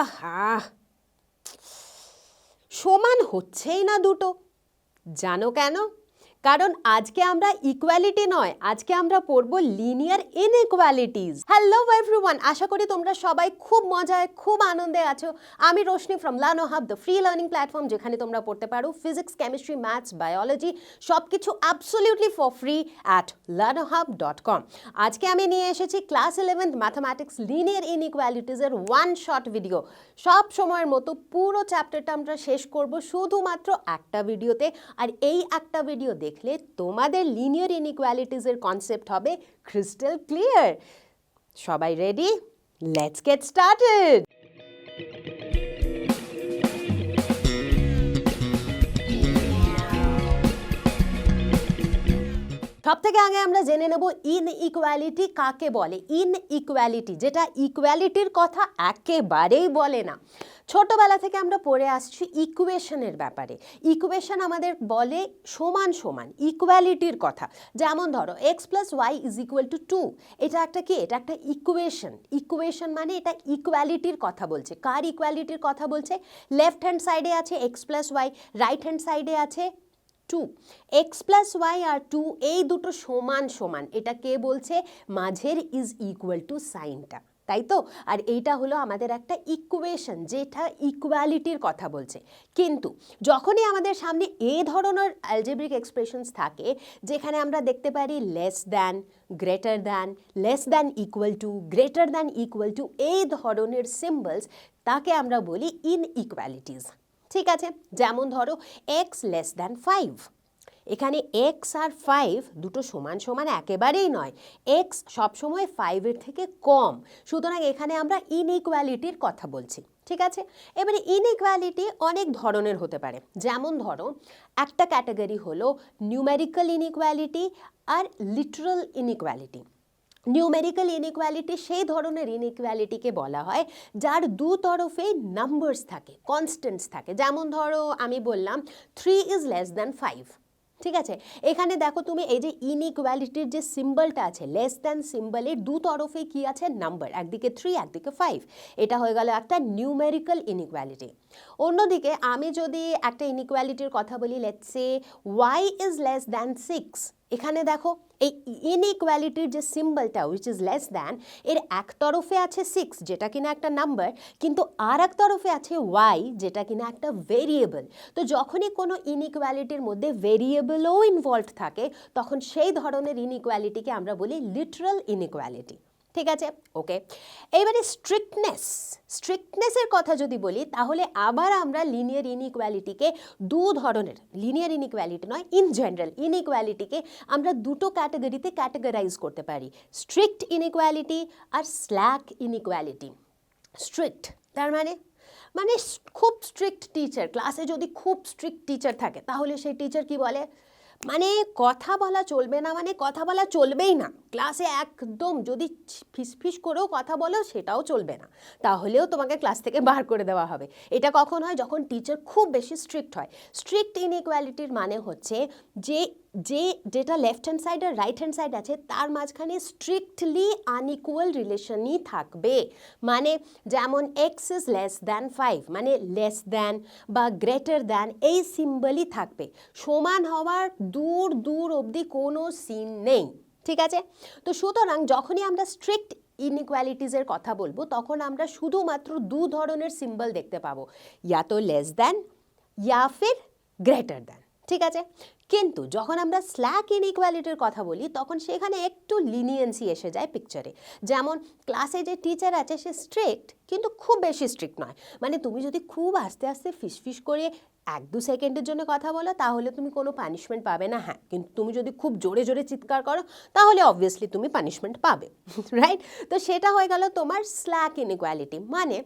আহা, সমান হচ্ছেই না দুটো। জানো কেন? কারণ আজকে আমরা ইকুয়ালিটি নয়, আজকে আমরা পড়ব লিনিয়ার ইনইকুয়ালিটিজ। হ্যালো এভরিওয়ান, আশা করি তোমরা সবাই খুব মজায় খুব আনন্দে আছো। আমি Roshni from Learno Hub, the free learning platform, যেখানে তোমরা পড়তে পারো ফিজিক্স, কেমিস্ট্রি, ম্যাথস, বায়োলজি সব কিছু absolutely for free at learnerhub.com। আজকে আমি নিয়ে এসেছি ক্লাস 11th ম্যাথামেটিক্স লিনিয়ার ইনইকুয়ালিটিজের ওয়ান শট ভিডিও। সব সময়ের মতো পুরো চ্যাপ্টারটা আমরা শেষ করব শুধুমাত্র একটা ভিডিওতে। আর এই একটা ভিডিও দেখলে তোমাদের লিনিয়ার ইনইকুয়ালিটিজের কনসেপ্ট হবে ক্রিস্টাল ক্লিয়ার। সবাই রেডি? Let's get started. সব থেকে আগে আমরা জেনে নেব ইনইকুয়ালিটি কাকে বলে। ইনইকুয়ালিটি, যেটা ইকুয়ালিটির কথা একেবারেই বলে না। ছোটবেলা থেকে আমরা পড়ে আসছি ইকুয়েশনের ব্যাপারে। ইকুয়েশন আমাদের বলে সমান সমান, ইকুয়ালিটির কথা। যেমন ধরো x plus Y is equal to 2, এটা একটা কি? এটা একটা ইকুয়েশন। ইকুয়েশন মানে এটা ইকুয়ালিটির কথা বলছে। কার ইকুয়ালিটির কথা বলছে? লেফট হ্যান্ড সাইডে আছে x plus y, right hand সাইডে আছে 2। এক্স প্লাস ওয়াই আর 2 এই দুটো সমান সমান, এটা কে বলছে? মাঝের ইজ ইকুয়াল টু সাইনটা, তাই তো? আর এইটা হলো আমাদের একটা ইকুয়েশন, যেটা ইকুয়ালিটির কথা বলছে। কিন্তু যখনই আমাদের সামনে এই ধরনের অ্যালজেব্রিক এক্সপ্রেশনস থাকে, যেখানে আমরা দেখতে পারি less than, greater than, less than equal two, greater than equal two, এই ধরনের সিম্বলস, তাকে আমরা বলি ইনইকুয়ালিটিস। ঠিক আছে? যেমন ধরো এক্স লেস দ্যান 5, এখানে এক্স আর 5 দুটো সমান সমান একেবারেই নয়। এক্স সবসময় 5-এর থেকে কম, সুতরাং এখানে আমরা ইনইকুয়ালিটির কথা বলছি। ঠিক আছে? এবারে ইনইকুয়ালিটি অনেক ধরনের হতে পারে। যেমন ধরো একটা ক্যাটাগরি হলো নিউমেরিক্যাল ইনইকুয়ালিটি আর লিটারাল ইনইকুয়ালিটি। নিউমেরিক্যাল ইনইকুয়ালিটি সেই ধরনের ইনইকুয়ালিটিকে বলা হয় যার দু তরফেই নাম্বারস থাকে, কনস্ট্যান্টস থাকে। যেমন ধরো আমি বললাম 3 ইজ লেস দ্যান 5। ঠিক আছে? এখানে দেখো তুমি, এই যে ইনইকুয়ালিটির যে সিম্বলটা আছে, লেস দ্যান সিম্বলের দু তরফে কি আছে? নাম্বার, একদিকে 3 একদিকে 5। এটা হয়ে গেল একটা নিউমেরিক্যাল ইনইকুয়ালিটি। অন্যদিকে আমি যদি একটা ইনইকুয়ালিটির কথা বলি, let's say y is less than 6, এখানে দেখো এই ইনইকুয়ালিটির যে সিম্বলটা উইচ ইজ লেস দ্যান, এর এক তরফে আছে 6 যেটা কিনা একটা নাম্বার, কিন্তু আর এক তরফে আছে y যেটা কিনা একটা ভেরিয়েবল। তো যখনই কোনো ইনইকুয়ালিটির মধ্যে ভেরিয়েবলও ইনভলভ থাকে, তখন সেই ধরনের ইনইকুয়ালিটিকে আমরা বলি লিটারাল ইনইকুয়ালিটি। ঠিক আছে? ওকে, এইবারে স্ট্রিক্টনেসের কথা যদি বলি, তাহলে আবার আমরা লিনিয়ার ইনইকুয়ালিটিকে দু ধরনের, লিনিয়ার ইনইকুয়ালিটি নয়, ইন জেনারেল ইনইকুয়ালিটিকে আমরা দুটো ক্যাটাগরিতে ক্যাটাগরাইজ করতে পারি, স্ট্রিক্ট ইনইকুয়ালিটি আর স্ল্যাক ইনইকুয়ালিটি। স্ট্রিক্ট তার মানে খুব স্ট্রিক্ট টিচার, ক্লাসে যদি খুব স্ট্রিক্ট টিচার থাকে, তাহলে সেই টিচার কি বলে? মানে কথা বলা চলবে না, মানে কথা বলা চলবেই না ক্লাসে, একদম যদি ফিসফিস করেও কথা বলো সেটাও চলবে না, তাহলেও তোমাকে ক্লাস থেকে বার করে দেওয়া হবে। এটা কখন হয়? যখন টিচার খুব বেশি স্ট্রিক্ট হয়। স্ট্রিক্ট ইনইকুয়ালিটির মানে হচ্ছে যেটা লেফট হ্যান্ড সাইড আর রাইট হ্যান্ড সাইড আছে, তার মাঝখানে স্ট্রিক্টলি আনইকুয়াল রিলেশনই থাকবে। মানে যেমন এক্স ইজ লেস দ্যান 5, মানে লেস দ্যান বা গ্রেটার দ্যান এই সিম্বলই থাকবে, সমান হওয়ার দূর দূর অবধি কোনো সিন নেই। ঠিক আছে? তো সুতরাং যখনই আমরা স্ট্রিক্ট ইনইকুয়ালিটিজের কথা বলবো, তখন আমরা শুধুমাত্র দু ধরনের সিম্বল দেখতে পাবো, ইয়া তো লেস দ্যান ইয়া ফির গ্রেটার দ্যান। ঠিক আছে? কিন্তু যখন আমরা স্ল্যাক ইনইকুয়ালিটির কথা বলি, তখন সেখানে একটু লিনিয়েন্সি এসে যায় পিকচারে। যেমন ক্লাসে যে টিচার আছে সে স্ট্রিক্ট, কিন্তু খুব বেশি স্ট্রিক্ট নয়। মানে তুমি যদি খুব আস্তে আস্তে ফিসফিস করে 1-2 সেকেন্ডের জন্য কথা বলো, তাহলে তুমি কোনো পানিশমেন্ট পাবে না। হ্যাঁ, কিন্তু তুমি যদি খুব জোরে জোরে চিৎকার করো, তাহলে অবভিয়াসলি তুমি পানিশমেন্ট পাবে। রাইট? তো সেটা হয়ে গেল তোমার স্ল্যাক ইনইকুয়ালিটি। মানে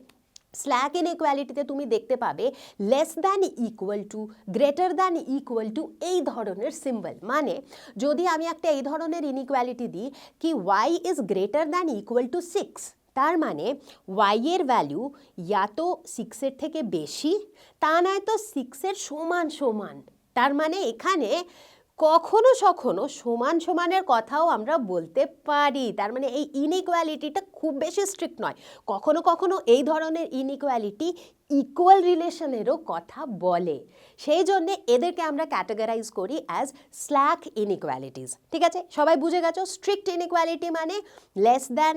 স্ল্যাক ইনইকুয়ালিটিতে তুমি দেখতে পাবে less than equal two, greater than equal two এই ধরনের সিম্বল। মানে যদি আমি একটা এই ধরনের ইনইকুয়ালিটি দিই কি y is greater than equal two 6, তার মানে y এর ভ্যালু ইয়া তো 6-এর থেকে বেশি, তা নয় তো 6-এর সমান সমান। তার মানে এখানে কখনো সখনো সমান সমানের কথাও আমরা বলতে পারি। তার মানে এই ইনইকুয়ালিটিটা খুব বেশি স্ট্রিক্ট নয়, কখনো কখনো এই ধরনের ইনইকুয়ালিটি ইকুয়াল রিলেশনেরও কথা বলে, সেই জন্য এদেরকে আমরা ক্যাটাগরাইজ করি অ্যাজ স্ল্যাক ইনইকুয়ালিটিস। ঠিক আছে, সবাই বুঝে গেছো? স্ট্রিক্ট ইনইকুয়ালিটি মানে লেস দ্যান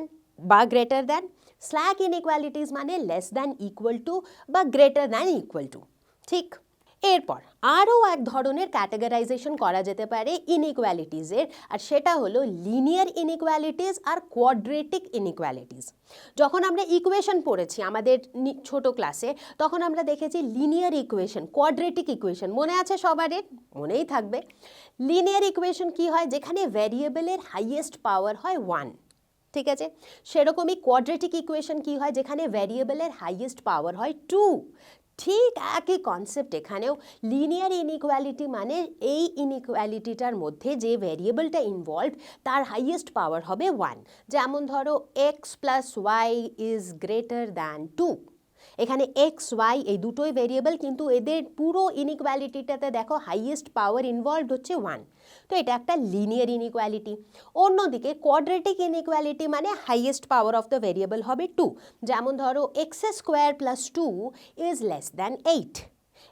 বা গ্রেটার দ্যান, স্ল্যাক ইনইকুয়ালিটিস মানে লেস দ্যান ইকুয়াল টু বা গ্রেটার দ্যান ইকুয়াল টু। ঠিক, এরপর আরও এক ধরনের ক্যাটাগরাইজেশন করা যেতে পারে ইনইকুয়ালিটিসের, আর সেটা হলো লিনিয়ার ইনইকুয়ালিটিস আর কোয়াড্রেটিক ইনইকুয়ালিটিস। যখন আমরা ইকুয়েশন পড়েছি আমাদের ছোট ক্লাসে, তখন আমরা দেখেছি লিনিয়ার ইকুয়েশন, কোয়াড্রেটিক ইকুয়েশন, মনে আছে সবারই? মনেই থাকবে। লিনিয়ার ইকুয়েশন কি হয়? যেখানে ভ্যারিয়েবলের হাইয়েস্ট পাওয়ার হয় 1। ঠিক আছে, সেরকমই কোয়াড্রেটিক ইকুয়েশন কি হয়? যেখানে ভ্যারিয়েবলের হাইয়েস্ট পাওয়ার হয় 2। ঠিক একই কনসেপ্ট এখানেও। লিনিয়ার ইনইকুয়ালিটি মানে এই ইনইকুয়ালিটিটার মধ্যে যে ভ্যারিয়েবলটা ইনভলভড তার হাইয়েস্ট পাওয়ার হবে 1। যেমন ধরো x plus Y is greater than 2। এখানে এক্স ওয়াই এই দুটোই ভেরিয়েবল, কিন্তু এদের পুরো ইনইকুয়ালিটিটাতে দেখো হাইয়েস্ট পাওয়ার ইনভলভড হচ্ছে 1। তো এটা একটা লিনিয়ার ইনইকুয়ালিটি। অন্যদিকে কোয়াড্রেটিক ইনইকুয়ালিটি মানে highest power of the variable হবে 2। যেমন ধরো x square plus 2 is less than 8।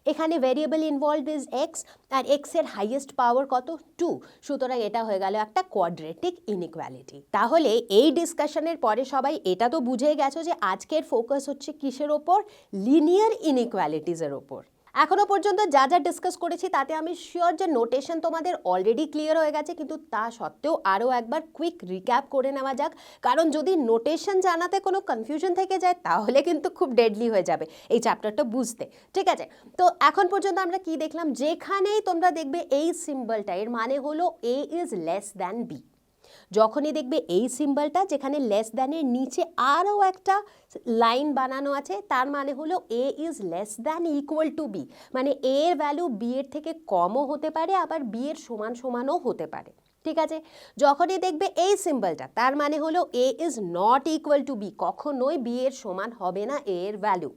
এখানে ভেরিয়েবল ইনভলভড ইজ এক্স, আর এক্স এর হাইয়েস্ট পাওয়ার কত? 2। সুতরাং এটা হয়ে গেল একটা কোয়াড্রেটিক ইনইকুয়ালিটি। তাহলে এই ডিসকাশনের পরে সবাই এটা তো বুঝেই গেছো যে আজকের ফোকাস হচ্ছে কিসের ওপর? লিনিয়ার ইনইকুয়ালিটিসের ওপর। এখনো পর্যন্ত যা যা ডিসকাস করেছি তাতে আমি শিওর যে নোটেশন তোমাদের অলরেডি ক্লিয়ার হয়ে গেছে, কিন্তু তা সত্ত্বেও আরও একবার কুইক রিক্যাপ করে নেওয়া যাক, কারণ যদি নোটেশন জানাতে কোনো কনফিউশন থেকে যায় তাহলে কিন্তু খুব ডেডলি হয়ে যাবে এই চ্যাপ্টারটা বুঝতে। ঠিক আছে, তো এখন পর্যন্ত আমরা কি দেখলাম? যেখানেই তোমরা দেখবে এই সিম্বলটা, এর মানে হলো A is less than B. যখনই দেখবে এই সিম্বলটা যেখানে লেস দ্যানের নিচে আরও একটা লাইন বানানো আছে, তার মানে হলো A is less than equal to B, মানে এ এর ভ্যালু বি এর থেকে কমও হতে পারে, আবার বি এর সমান সমানও হতে পারে। ঠিক আছে, যখনই দেখবে এই সিম্বলটা, তার মানে হলো A is not equal to B, কখনোই বি এর সমান হবে না এ এর ভ্যালু।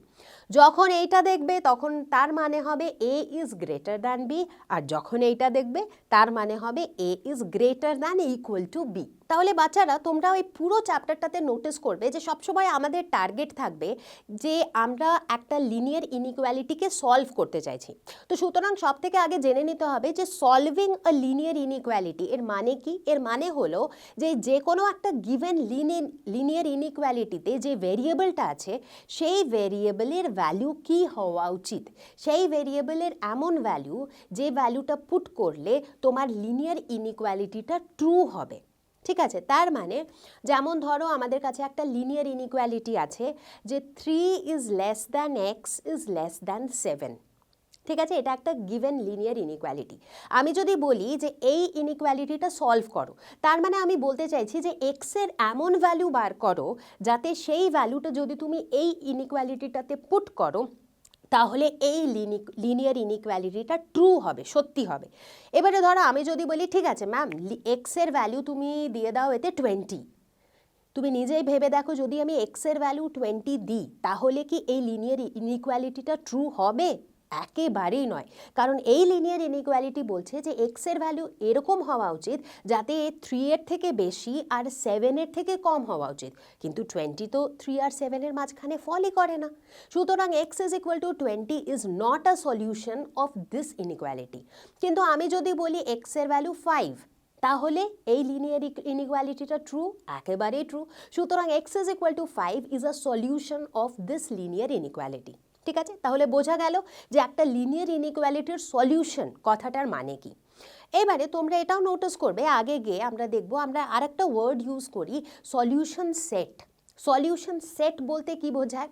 যখন এইটা দেখবে তখন তার মানে হবে A is greater than B, আর যখন এইটা দেখবে তার মানে হবে A is greater than equal to B. তাহলে বাচ্চারা তোমরা ওই পুরো চ্যাপ্টারটাতে নোটিস করবে যে সবসময় আমাদের টার্গেট থাকবে যে আমরা একটা লিনিয়ার ইনইকুয়ালিটিকে সলভ করতে চাইছি। তো সুতরাং সব থেকে আগে জেনে নিতে হবে যে সলভিং আ লিনিয়ার ইনইকুয়ালিটি এর মানে কি? এর মানে হলো যে কোনো একটা গিভেন লিনিয়ার ইনইকুয়ালিটিতে যে ভেরিয়েবলটা আছে সেই ভেরিয়েবলের ভ্যালু কি হওয়া উচিত? সেই ভেরিয়েবলের এমন ভ্যালু যে ভ্যালুটা পুট করলে তোমার লিনিয়ার ইনইকুয়ালিটিটা ট্রু হবে। ঠিক আছে, তার মানে যেমন ধরো আমাদের কাছে একটা লিনিয়ার ইনইকুয়ালিটি আছে যে 3 is less than x is less than 7। ঠিক আছে, এটা একটা গিভেন লিনিয়ার ইনইকুয়ালিটি। আমি যদি বলি যে এই ইনইকুয়ালিটিটা সলভ করো, তার মানে আমি বলতে চাইছি যে এক্সের এমন ভ্যালু বার করো যাতে সেই ভ্যালুটা যদি তুমি এই ইনইকুয়ালিটিটাতে পুট করো তাহলে এই লিনিয়ার ইনইকুয়ালিটিটা ট্রু হবে, সত্যি হবে। এবারে ধরো আমি যদি বলি ঠিক আছে ম্যাম এক্সের ভ্যালু তুমি দিয়ে দাও এতে 20, তুমি নিজেই ভেবে দেখো যদি আমি এক্সের ভ্যালু 20 দিই তাহলে কি এই লিনিয়ার ইনইকুয়ালিটিটা ট্রু হবে? একেবারেই নয়, কারণ এই লিনিয়ার ইনইকুয়ালিটি বলছে যে এক্সের ভ্যালু এরকম হওয়া উচিত যাতে 3 এর থেকে বেশি আর 7 এর থেকে কম হওয়া উচিত, কিন্তু 20 তো 3 আর 7 এর মাঝখানে ফলই করে না। সুতরাং x is equal two 20 is not a solution of this inequality. কিন্তু আমি যদি বলি এক্সের ভ্যালু 5, তাহলে এই লিনিয়ার ইনইকুয়ালিটিটা ট্রু? একেবারেই ট্রু। সুতরাং x is equal to 5 is a solution of this linear inequality. ঠিক আছে, তাহলে বোঝা গেল যে একটা লিনিয়ার ইনইকুয়ালিটির সলিউশন কথাটার মানে কি। এবারে তোমরা এটাও নোটিস করবে, আগে গিয়ে আমরা দেখব আমরা আরেকটা ওয়ার্ড ইউজ করি সলিউশন সেট। সলিউশন সেট বলতে কি বোঝায়?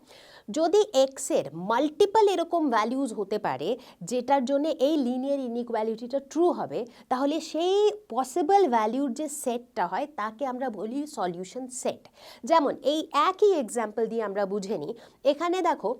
যদি এক্সের মাল্টিপল এরকম ভ্যালুজ হতে পারে যেটার জন্য এই লিনিয়ার ইনইকুয়ালিটিটা ট্রু হবে, তাহলে সেই পসিবল ভ্যালুর যে সেটটা হয় তাকে আমরা বলি সলিউশন সেট। যেমন এই একই এক্সাম্পল দিয়ে আমরা বুঝে নিই। এখানে দেখো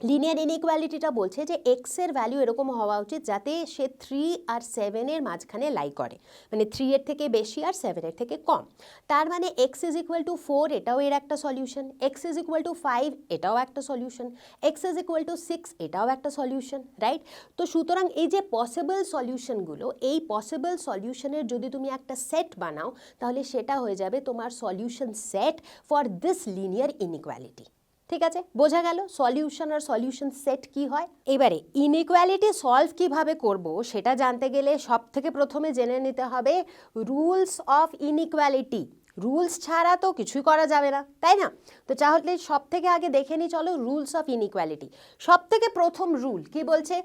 লিনিয়ার ইনইকুয়ালিটিটা বলছে যে এক্স এর ভ্যালু এরকম হওয়া উচিত যাতে সে 3 আর 7 মাঝখানে লাই করে, মানে 3 এর থেকে বেশি আর 7 এর থেকে কম। তার মানে এক্স ইজ ইকুয়াল টু 4 এটাও এর একটা solution, x is equal to 5 এটাও একটা solution, x is equal two 6 এটাও একটা সলিউশন, রাইট? তো সুতরাং এই যে পসিবল সলিউশনগুলো, এই পসিবল সলিউশনের যদি তুমি একটা সেট বানাও তাহলে সেটা হয়ে যাবে তোমার solution set for this linear inequality. ঠিক আছে, বোঝা গেল সলিউশন আর সলিউশন সেট কি হয়। এবারে ইনইকুয়ালিটি সলভ কিভাবে করব সেটা জানতে গেলে সব থেকে প্রথমে জেনে নিতে হবে রুলস অফ ইনইকুয়ালিটি। রুলস ছাড়া তো কিছুই করা যাবে না, তাই না? তো তাহলে সব থেকে আগে দেখে নিই চলো রুলস অফ ইনইকুয়ালিটি। সব থেকে প্রথম রুল কি বলছে?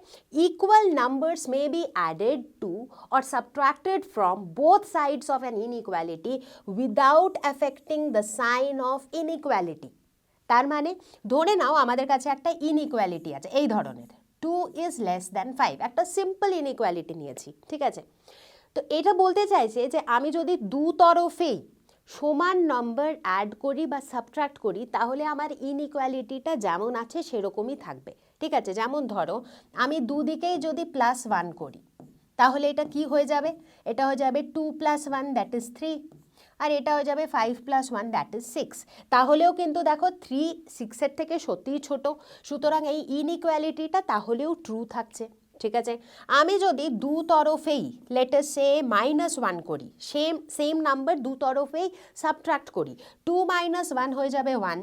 Equal numbers may be added to or subtracted from both sides of an inequality without affecting the sign of inequality. তার মানে ধরে নাও আমাদের কাছে একটা ইনইকুয়ালিটি আছে এই ধরনের, 2 ইজ লেস দ্যান 5, একটা সিম্পল ইনইকুয়ালিটি নিয়েছি, ঠিক আছে? তো এটা বলতে চাইছে যে আমি যদি দু তরফেই সমান নম্বর অ্যাড করি বা সাবট্রাক্ট করি তাহলে আমার ইনইকুয়ালিটিটা যেমন আছে সেরকমই থাকবে, ঠিক আছে? যেমন ধরো আমি দুদিকেই যদি +1 করি তাহলে এটা কি হয়ে যাবে? এটা হয়ে যাবে 2 + 1 দ্যাট ইজ 3, আর এটা হয়ে যাবে 5 + 1 দ্যাট ইজ 6। তাহলেও কিন্তু দেখো 3 6 এর থেকে সত্যিই ছোট, সুতরাং এই ইনইকুয়ালিটিটা তাহলেও ট্রু থাকছে, ঠিক আছে? আমি যদি দু তরফেই লেট আস সে -1 করি, সেম নাম্বার দু তরফেই সাবট্রাক্ট করি, 2 - 1 হয়ে যাবে 1,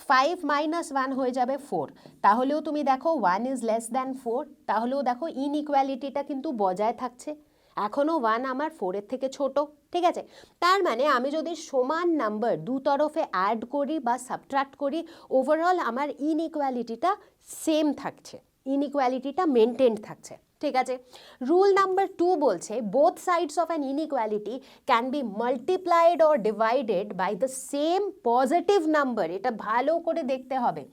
5 - 1 হয়ে যাবে 4, তাহলেও তুমি দেখো 1 ইজ লেস দ্যান 4, তাহলেও দেখো ইনইকুয়ালিটিটা কিন্তু বজায় থাকছে, এখনও 1 আমার 4 এর থেকে ছোট, ঠিক আছে? তার মানে আমি যদি সমান নাম্বার দু তরফে অ্যাড করি বা সাবট্রাক্ট করি ওভারঅল আমার ইনইকুয়ালিটিটা সেম থাকছে, ইনইকুয়ালিটিটা মেনটেন থাকছে, ঠিক আছে? রুল নাম্বার 2 বলছে both sides of an inequality can be multiplied or divided by the same positive number. এটা ভালো করে দেখতে হবে,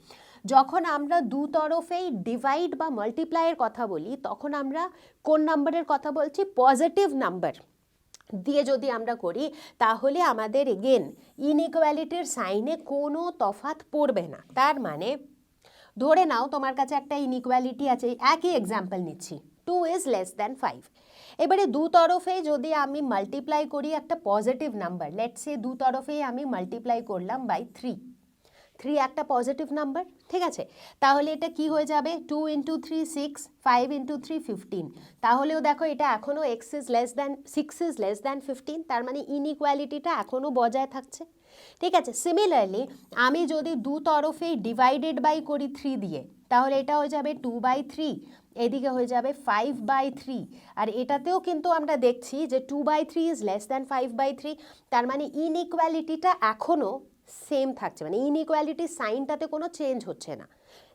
যখন আমরা দু তরফেই ডিভাইড বা মাল্টিপ্লাইয়ের কথা বলি তখন আমরা কোন নাম্বারের কথা বলছি? পজিটিভ নাম্বার দিয়ে যদি আমরা করি তাহলে আমাদের এগেন ইনইকুয়ালিটির সাইনে কোনো তফাৎ পড়বে না। তার মানে ধরে নাও তোমার কাছে একটা ইনইকুয়ালিটি আছে, একই এক্সাম্পল নিচ্ছি, 2 ইজ লেস দ্যান 5। এবারে দু তরফে যদি আমি মাল্টিপ্লাই করি একটা পজিটিভ নাম্বার, লেটস সে দু তরফেই আমি মাল্টিপ্লাই করলাম বাই 3, 3 একটা পজিটিভ নাম্বার, ঠিক আছে? তাহলে এটা কি হয়ে যাবে? 2 × 3 6, 5 × 3 15, তাহলেও দেখো এটা এখনও 6 ইজ লেস দ্যান 15, তার মানে ইনইকুয়ালিটিটা এখনও বজায় থাকছে, ঠিক আছে? সিমিলারলি আমি যদি দু তরফেই ডিভাইডেড বাই করি 3 দিয়ে তাহলে এটা হয়ে যাবে 2/3, এদিকে হয়ে যাবে 5/3, আর এটাতেও কিন্তু আমরা দেখছি যে 2/3 ইজ লেস দ্যান 5/3, তার মানে ইনইকুয়ালিটিটা এখনও সেম থাকছে, মানে ইনইকুয়ালিটির সাইনটাতে কোনো চেঞ্জ হচ্ছে না,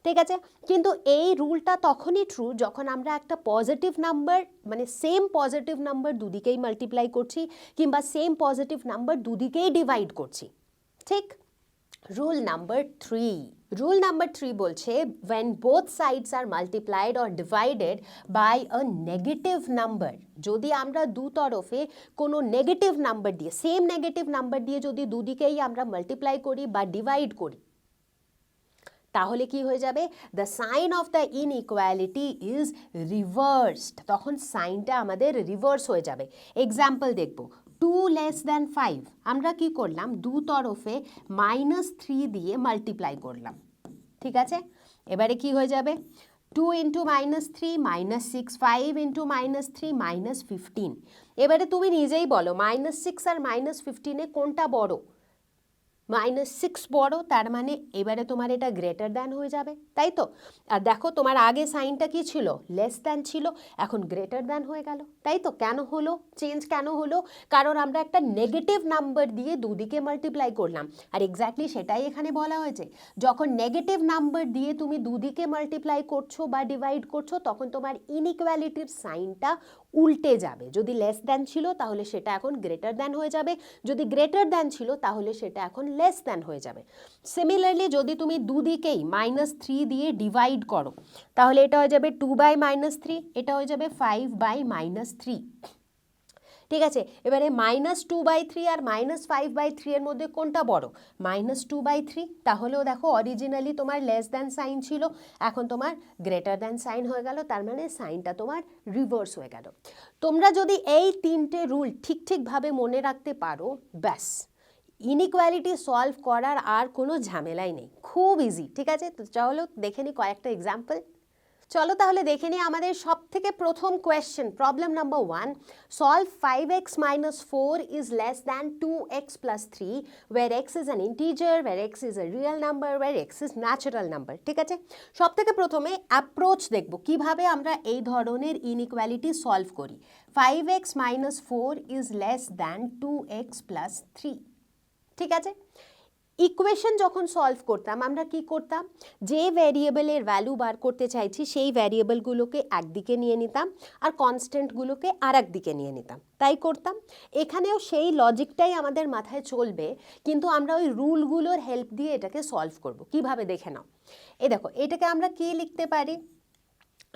ঠিক আছে? কিন্তু এই রুলটা তখনই ট্রু যখন আমরা একটা পজিটিভ নাম্বার, মানে সেম পজিটিভ নাম্বার দুদিকেই মাল্টিপ্লাই করছি কিংবা সেম পজিটিভ নাম্বার দুদিকেই ডিভাইড করছি, ঠিক? রুল নাম্বার 3 বলছে when both sides are multiplied or divided by a negative number, যদি আমরা দু তরফে কোনো নেগেটিভ নাম্বার দিয়ে, সেম নেগেটিভ নাম্বার দিয়ে যদি দুদিকেই আমরা মাল্টিপ্লাই করি বা ডিভাইড করি তাহলে কি হয়ে যাবে? The sign of the inequality is reversed, তখন সাইনটা আমাদের রিভার্স হয়ে যাবে। এক্সাম্পল দেখব, 2 লেস দ্যান 5 আমরা কি করলাম? দু তরফে -3 দিয়ে মাল্টিপ্লাই করলাম, ঠিক আছে? এবারে কি হয়ে যাবে? 2 × -3 -6, 5 × -3 -15। এবারে তুমি নিজেই বলো -6 আর -15 কোনটা বড়? -6 বড়, তার মানে এবারে তোমার এটা গ্রেটার দ্যান হয়ে যাবে, তাই তো? আর দেখো তোমার আগে সাইনটা কি ছিল? লেস দ্যান ছিল, এখন গ্রেটার দ্যান হয়ে গেল, তাই তো? কেন হলো চেঞ্জ? কেন হলো? কারণ আমরা একটা নেগেটিভ নাম্বার দিয়ে দুদিকে মাল্টিপ্লাই করলাম, আর এক্স্যাক্টলি সেটাই এখানে বলা হয়েছে, যখন নেগেটিভ নাম্বার দিয়ে তুমি দুদিকে মাল্টিপ্লাই করছো বা ডিভাইড করছো তখন তোমার ইনইকুয়ালিটির সাইনটা উল্টে যাবে। যদি লেস দ্যান ছিল তাহলে সেটা এখন গ্রেটার দ্যান হয়ে যাবে, যদি গ্রেটার দ্যান ছিল তাহলে সেটা এখন লেস দ্যান হয়ে যাবে। সিমিলারলি যদি তুমি দুদিকেই -3 দিয়ে ডিভাইড করো তাহলে এটা হয়ে যাবে 2/-3, এটা হয়ে যাবে 5/-3। ঠিক আছে, এবারে -2/3 আর -5/3 এর মধ্যে কোনটা বড়? -2/3। তাহলেও দেখো অরিজিনালি তোমার লেস দ্যান সাইন ছিল, এখন তোমার গ্রেটার দ্যান সাইন হয়ে গেল, তার মানে সাইনটা তোমার রিভার্স হয়ে গেল। তোমরা যদি এই তিনটে রুল ঠিকভাবে মনে রাখতে পারো, ব্যাস ইনইকুয়ালিটি সলভ করার আর কোনো ঝামেলাই নেই, খুব ইজি। ঠিক আছে, তো চলো দেখে নিই কয়েকটা এক্সাম্পল। চলো তাহলে দেখে নিই আমাদের সব থেকে প্রথম question, problem number 1, solve 5x - 4 is less than 2x plus 3 where x is an integer, where x is a real number, where x is natural number। ঠিক আছে, সব থেকে প্রথমে অ্যাপ্রোচ দেখব কিভাবে আমরা এই ধরনের ইনইকুয়ালিটি সলভ করি। 5x - 4 is less than 2x plus 3। ঠিক আছে, ইকুয়েশন যখন সলভ করতাম আমরা কি করতাম, যে ভ্যারিয়েবলের ভ্যালু বার করতে চাইছি সেই ভ্যারিয়েবলগুলোকে একদিকে নিয়ে নিতাম আর কনস্ট্যান্টগুলোকে আর একদিকে নিয়ে নিতাম, তাই করতাম। এখানেও সেই লজিকটাই আমাদের মাথায় চলবে, কিন্তু আমরা ওই রুলগুলোর হেল্প দিয়ে এটাকে সলভ করব। কিভাবে দেখে নাও, এই দেখো এটাকে আমরা কি লিখতে পারি,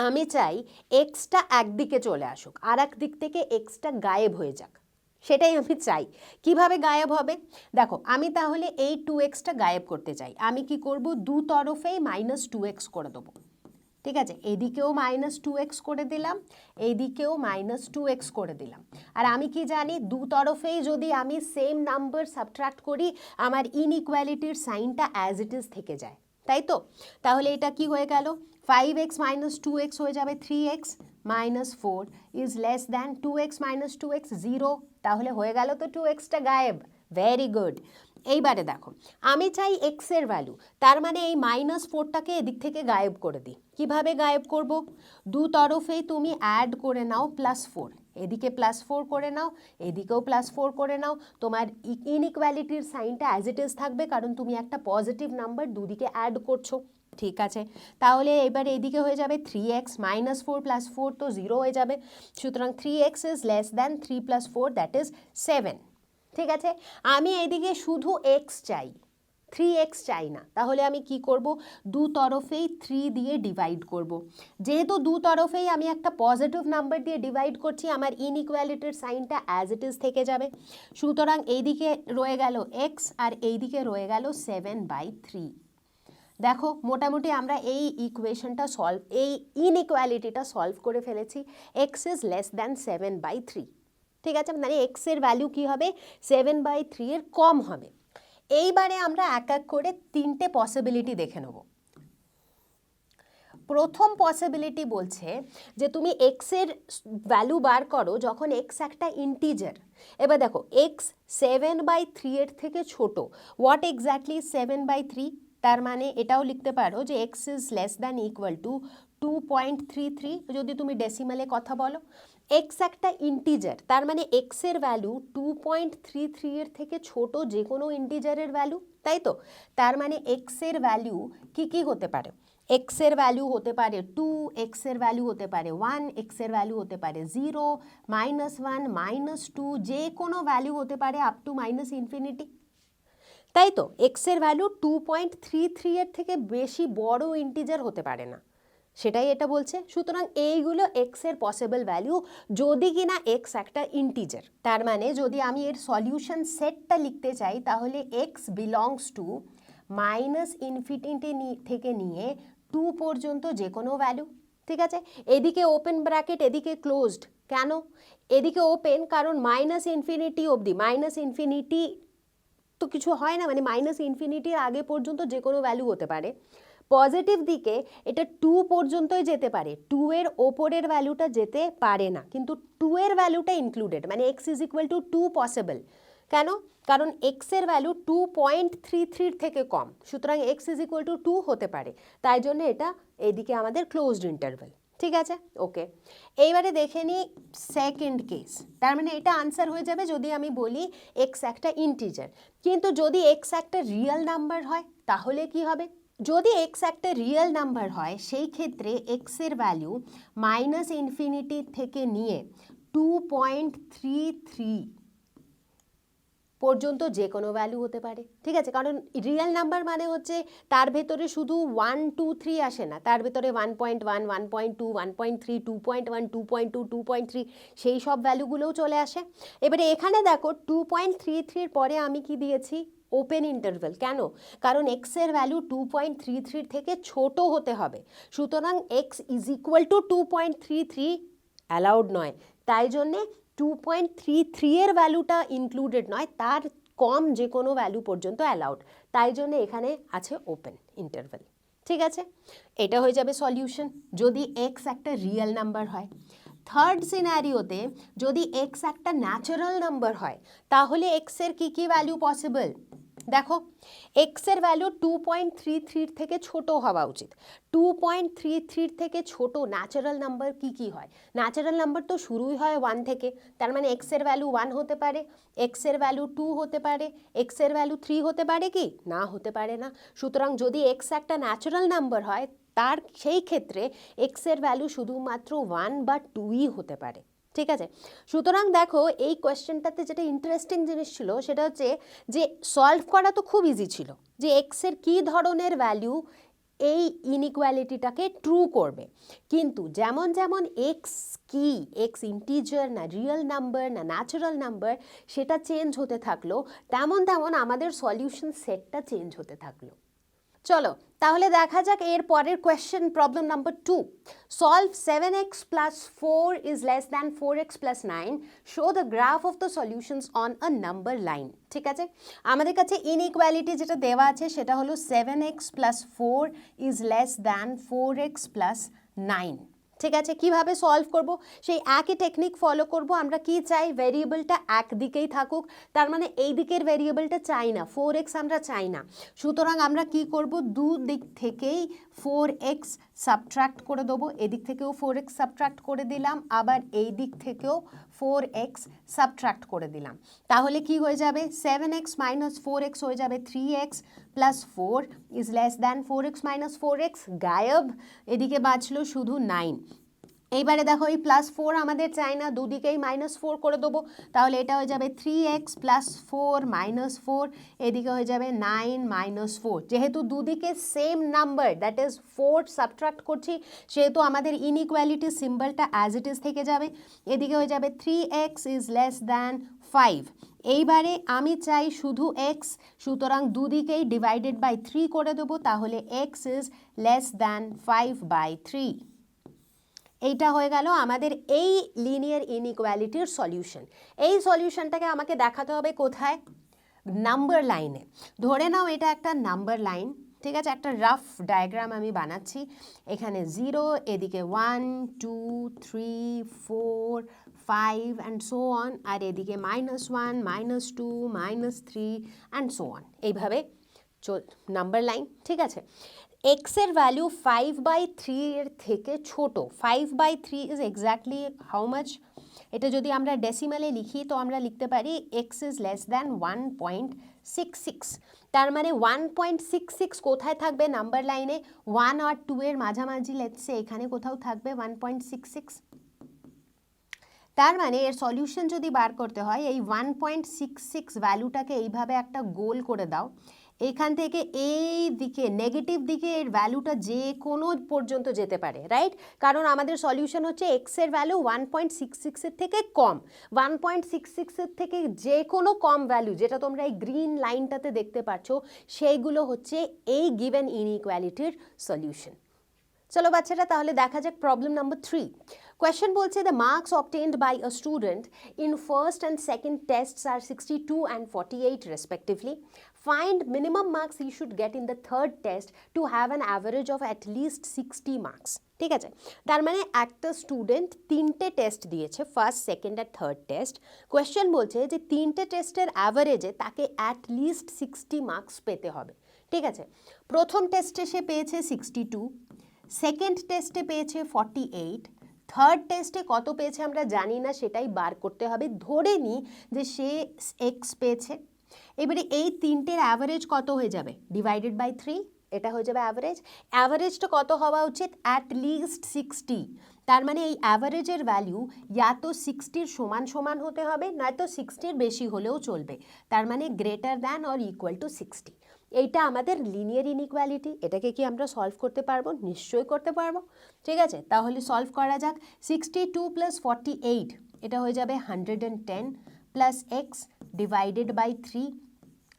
আমি চাই এক্সটা একদিকে চলে আসুক আর এক দিক থেকে এক্সটা গায়েব হয়ে যাক, সেটাই আমি চাই। কিভাবে গায়েব হবে, দেখো আমি তাহলে এই 2xটা গায়েব করতে চাই, আমি কি করব, দু তরফেই -2x করে দেবো। ঠিক আছে, এদিকেও -2x করে দিলাম, এইদিকেও -2x করে দিলাম। আর আমি কি জানি, দু তরফেই যদি আমি সেম নাম্বার সাবট্রাক্ট করি আমার ইনইকুয়ালিটির সাইনটা অ্যাজ ইট ইজ থেকে যায়, তাই তো। তাহলে এটা কি হয়ে গেল, 5x - 2x হয়ে যাবে 3x - 4 is less than 2x - 2x 0, তাহলে হয়ে গেল তো 2xটা গায়েব। Very good. এইবারে দেখো আমি চাই x এর ভ্যালু, তার মানে এই -4টাকে এদিক থেকে গায়েব করে দিই। কিভাবে গায়েব করব, দু তরফেই তুমি অ্যাড করে নাও +4, এদিকে +4 করে নাও, এদিকেও +4 করে নাও, তোমার ইনইকুয়ালিটির সাইনটা অ্যাজ ইট ইজ থাকবে, কারণ তুমি একটা পজিটিভ নাম্বার দুদিকে অ্যাড করছো। ঠিক আছে, তাহলে এবার এইদিকে হয়ে যাবে 3x -4 + 4 তো 0 হয়ে যাবে, সুতরাং 3x is less than 3 + 4 that is 7। ঠিক আছে, আমি এইদিকে শুধু x চাই, 3x চাই না, তাহলে আমি কি করব, দু তরফেই 3 দিয়ে ডিভাইড করব। যেহেতু দু তরফেই আমি একটা পজিটিভ নাম্বার দিয়ে ডিভাইড করছি, আমার ইনইকুয়ালিটির সাইনটা অ্যাজ ইট ইজ থেকে যাবে, সুতরাং এইদিকে রয়ে গেল x আর এইদিকে রয়ে গেল 7/3। দেখো মোটামুটি আমরা এই ইকুয়েশনটা এই ইনইকুয়ালিটিটা সলভ করে ফেলেছি, x ইজ লেস দ্যান 7/3। ঠিক আছে, মানে x এর ভ্যালু কি হবে, 7/3 এর কম হবে। এইবারে আমরা এক এক করে তিনটে পসিবিলিটি দেখে নেব। প্রথম পসিবিলিটি বলছে যে তুমি x এর ভ্যালু বার করো যখন x একটা ইন্টিজার। এবার দেখো x 7/3 এর থেকে ছোট, হোয়াট এক্স্যাক্টলি 7/3, তার মানে এটাও লিখতে পারো যে x is less than equal two 2.33, যদি তুমি ডেসিমালে কথা বলো। x একটা ইন্টিজার, তার মানে x এর ভ্যালু 2.33 এর থেকে ছোট যে কোনো ইন্টিজারের ভ্যালু, তাই তো। তার মানে x এর ভ্যালু কি হতে পারে, x এর ভ্যালু হতে পারে 2, x এর ভ্যালু হতে পারে 1, x এর ভ্যালু হতে পারে 0, -1, -2, যে কোনো ভ্যালু হতে পারে আপ টু -ইনফিনিটি, তাই তো। x এর ভ্যালু 2.33 এর থেকে বেশি বড় ইন্টিজার হতে পারে না, সেটাই এটা বলছে। সুতরাং এইগুলো x এর পসিবল ভ্যালু যদি কিনা x একটা ইন্টিজার। তার মানে যদি আমি এর সলিউশন সেটটা লিখতে চাই তাহলে x বিলংস টু -ইনফিনিটি থেকে নিয়ে 2 পর্যন্ত যে কোনো ভ্যালু। ঠিক আছে, এদিকে ওপেন ব্র্যাকেট এদিকে ক্লোজড, কেন এদিকে ওপেন, কারণ -ইনফিনিটি অবধি, -ইনফিনিটি তো কিছু হয় না, মানে -ইনফিনিটির আগে পর্যন্ত যে কোনো ভ্যালু হতে পারে। পজিটিভ দিকে এটা 2 পর্যন্তই যেতে পারে, 2 এর ওপরের ভ্যালুটা যেতে পারে না, কিন্তু 2 এর ভ্যালুটা ইনক্লুডেড, মানে x is equal to 2 possible. কেন, কারণ x এর ভ্যালু 2.33 থেকে কম, সুতরাং x ইজ ইকুয়াল টু 2 হতে পারে, তাই জন্য এটা এইদিকে আমাদের ক্লোজড ইন্টারভ্যাল। ঠিক আছে, ওকে। এইবারে দেখে নিই সেকেন্ড কেস, তার মানে এটা আনসার হয়ে যাবে যদি আমি বলি x একটা ইন্টিজার। কিন্তু যদি x একটা রিয়েল নাম্বার হয় তাহলে কি হবে, যদি x একটা রিয়েল নাম্বার হয় সেই ক্ষেত্রে x এর ভ্যালু -ইনফিনিটি থেকে নিয়ে 2.33 পর্যন্ত যে কোনো ভ্যালু হতে পারে, ঠিক আছে? কারণ রিয়েল নাম্বার মানে হচ্ছে তার ভেতরে শুধু 1 2 3 আসে না, তার ভেতরে 1.1 1.2 1.3 2.1 2.2 2.3 সেই সব ভ্যালুগুলোও চলে আসে। এবারে এখানে দেখো 2.33 পরে আমি কি দিয়েছি? Open interval. কেন? কারণ এক্স এর ভ্যালু 2.33 থেকে ছোট হতে হবে, সুতরাং x is equal two 2.33 allowed নয়, তাই জন্যে 2.33 এর ভ্যালুটা ইনক্লুডেড নয়, তার কম যে কোনো ভ্যালু পর্যন্ত অ্যালাউড, তাই জন্য এখানে আছে ওপেন ইন্টারভেল। ঠিক আছে, এটা হয়ে যাবে সলিউশন যদি এক্স একটা রিয়েল নাম্বার হয়। থার্ড সিনারিওতে যদি এক্স একটা ন্যাচারাল নাম্বার হয় তাহলে এক্সের কী কী ভ্যালু পসিবল? দেখো, এক্সের ভ্যালু 2.33 থেকে ছোট হওয়া উচিত। 2.33 থেকে ছোট ন্যাচারাল নাম্বার কি কি হয়? ন্যাচারাল নাম্বার তো শুরুই হয় 1 থেকে, তার মানে এক্সের ভ্যালু 1 হতে পারে, এক্সের ভ্যালু 2 হতে পারে, এক্সের ভ্যালু 3 হতে পারে কি না? হতে পারে না। সুতরাং যদি এক্স একটা ন্যাচারাল নাম্বার হয় তার সেই ক্ষেত্রে এক্সের ভ্যালু শুধুমাত্র 1 বা 2ই হতে পারে। ঠিক আছে, সুতরাং দেখো এই কোয়েশ্চেনটাতে যেটা ইন্টারেস্টিং জিনিস ছিল সেটা হচ্ছে যে সলভ করা তো খুব ইজি ছিল, যে এক্সের কী ধরনের ভ্যালু এই ইনইকুয়ালিটিটাকে ট্রু করবে, কিন্তু যেমন যেমন এক্স কি, এক্স ইন্টিজার না রিয়েল নাম্বার না ন্যাচারাল নাম্বার, সেটা চেঞ্জ হতে থাকলো, তেমন তেমন আমাদের সলিউশন সেটটা চেঞ্জ হতে থাকলো। চলো তাহলে দেখা যাক এর পরের question, problem number 2। Solve 7x plus 4 is less than 4x plus 9. Show the graph of the solutions on a number line. ঠিক আছে, আমাদের কাছে ইনইকুয়ালিটি যেটা দেওয়া আছে সেটা হলো 7x plus 4 is less than 4x plus 9। ঠিক আছে, কিভাবে সলভ করব? সেই একই টেকনিক ফলো করব। আমরা কি চাই? ভেরিয়েবলটা একদিকেই থাকুক, তার মানে এই দিকের ভেরিয়েবলটা চাই না, 4x আমরা চাই না। সুতরাং আমরা কি করব? দুদিক থেকেই 4x সাবট্রাক্ট করে দেবো, এদিক থেকেও 4x সাবট্রাক্ট করে দিলাম, আবার এই দিক থেকেও 4x সাবট্রাক্ট করে দিলাম। তাহলে কি হয়ে যাবে? 7x minus 4x হয়ে যাবে 3x plus 4 is less than 4x minus 4x, গায়েব, এদিকে বাঁচলো শুধু 9। এইবারে দেখো এই +4 আমাদের চাই না, দুদিকেই -4 করে দেবো, তাহলে এটা হয়ে যাবে 3x plus 4 minus 4, এদিকে হয়ে যাবে 9 minus 4। যেহেতু দুদিকে same number that is 4 subtract করছি, সেহেতু আমাদের ইনইকুয়ালিটি সিম্বলটা অ্যাজ ইট ইজ থেকে যাবে। এদিকে হয়ে যাবে 3x is less than 5। এইবারে আমি চাই শুধু x, সুতরাং দুদিকেই ডিভাইডেড বাই 3 করে দেবো, তাহলে x is less than 5/3। এইটা হয়ে গেল আমাদের এই লিনিয়ার ইনইকুয়ালিটির সলিউশন। এই সলিউশনটাকে আমাকে দেখাতে হবে কোথায়? নাম্বার লাইনে। ধরে নাও এটা একটা নাম্বার লাইন, ঠিক আছে, একটা রাফ ডায়াগ্রাম আমি বানাচ্ছি। এখানে 0, এদিকে 1 2 3 4 5 অ্যান্ড সো অন, আর এদিকে -1 -2 -3 অ্যান্ড সো অন, এইভাবে নাম্বার লাইন। ঠিক আছে, এক্সের ভ্যালু 5/3 এর থেকে ছোট। 5/3 ইজ এক্স্যাক্টলি হাউ মাচ? এটা যদি আমরা ডেসিমালে লিখি তো আমরা লিখতে পারি এক্স ইজ লেস দ্যান 1.66। তার মানে 1.66 কোথায় থাকবে নাম্বার লাইনে? 1 আর 2 এর মাঝামাঝি, লেটস সে এখানে কোথাও থাকবে 1.66। তার মানে এর সলিউশন যদি বার করতে হয় এই 1.66 ভ্যালুটাকে এইভাবে একটা গোল করে দাও, এখান থেকে এই দিকে নেগেটিভ দিকে এর ভ্যালুটা যে কোনো পর্যন্ত যেতে পারে, রাইট? কারণ আমাদের সলিউশন হচ্ছে এক্সের ভ্যালু 1.66 এর থেকে কম। 1.66 এর থেকে যে কোনো কম ভ্যালু যেটা তোমরা এই গ্রিন লাইনটাতে দেখতে পাচ্ছ, সেইগুলো হচ্ছে এই গিভেন ইনইকুয়ালিটির সলিউশন। চলো বাচ্চারা তাহলে দেখা যাক প্রবলেম নাম্বার 3। কোয়েশ্চেন বলছে the marks obtained by a student in first and second tests are 62 and 48 respectively. Find minimum marks he should get in the third test to have an average of at least 60 marks. ঠিক আছে, তার মানে একটা student 3টে test দিয়েছে, first second আর third test. Question বলছে যে 3টে টেস্টের অ্যাভারেজে তাকে অ্যাট লিস্ট 60 মার্কস পেতে হবে। ঠিক আছে, প্রথম টেস্টে সে পেয়েছে 62, সেকেন্ড টেস্টে পেয়েছে 48, থার্ড টেস্টে কত পেয়েছে আমরা জানি না, সেটাই বার করতে হবে। ধরে নিই যে সে এক্স পেয়েছে, এবারে এই তিনটের অ্যাভারেজ কত হয়ে যাবে? ডিভাইডেড বাই 3, এটা হয়ে যাবে অ্যাভারেজ। অ্যাভারেজটা কত হওয়া উচিত? At least 60। তার মানে এই অ্যাভারেজের ভ্যালু ইয়া তো 60-র সমান সমান হতে হবে, নয়তো 60-র বেশি হলেও চলবে। তার মানে greater than or equal to 60। এইটা আমাদের লিনিয়ার ইনইকুয়ালিটি। এটাকে কি আমরা সলভ করতে পারবো? নিশ্চয়ই করতে পারবো। ঠিক আছে, তাহলে সলভ করা যাক। 62 + 48 এটা হয়ে যাবে 110 plus x divided by 3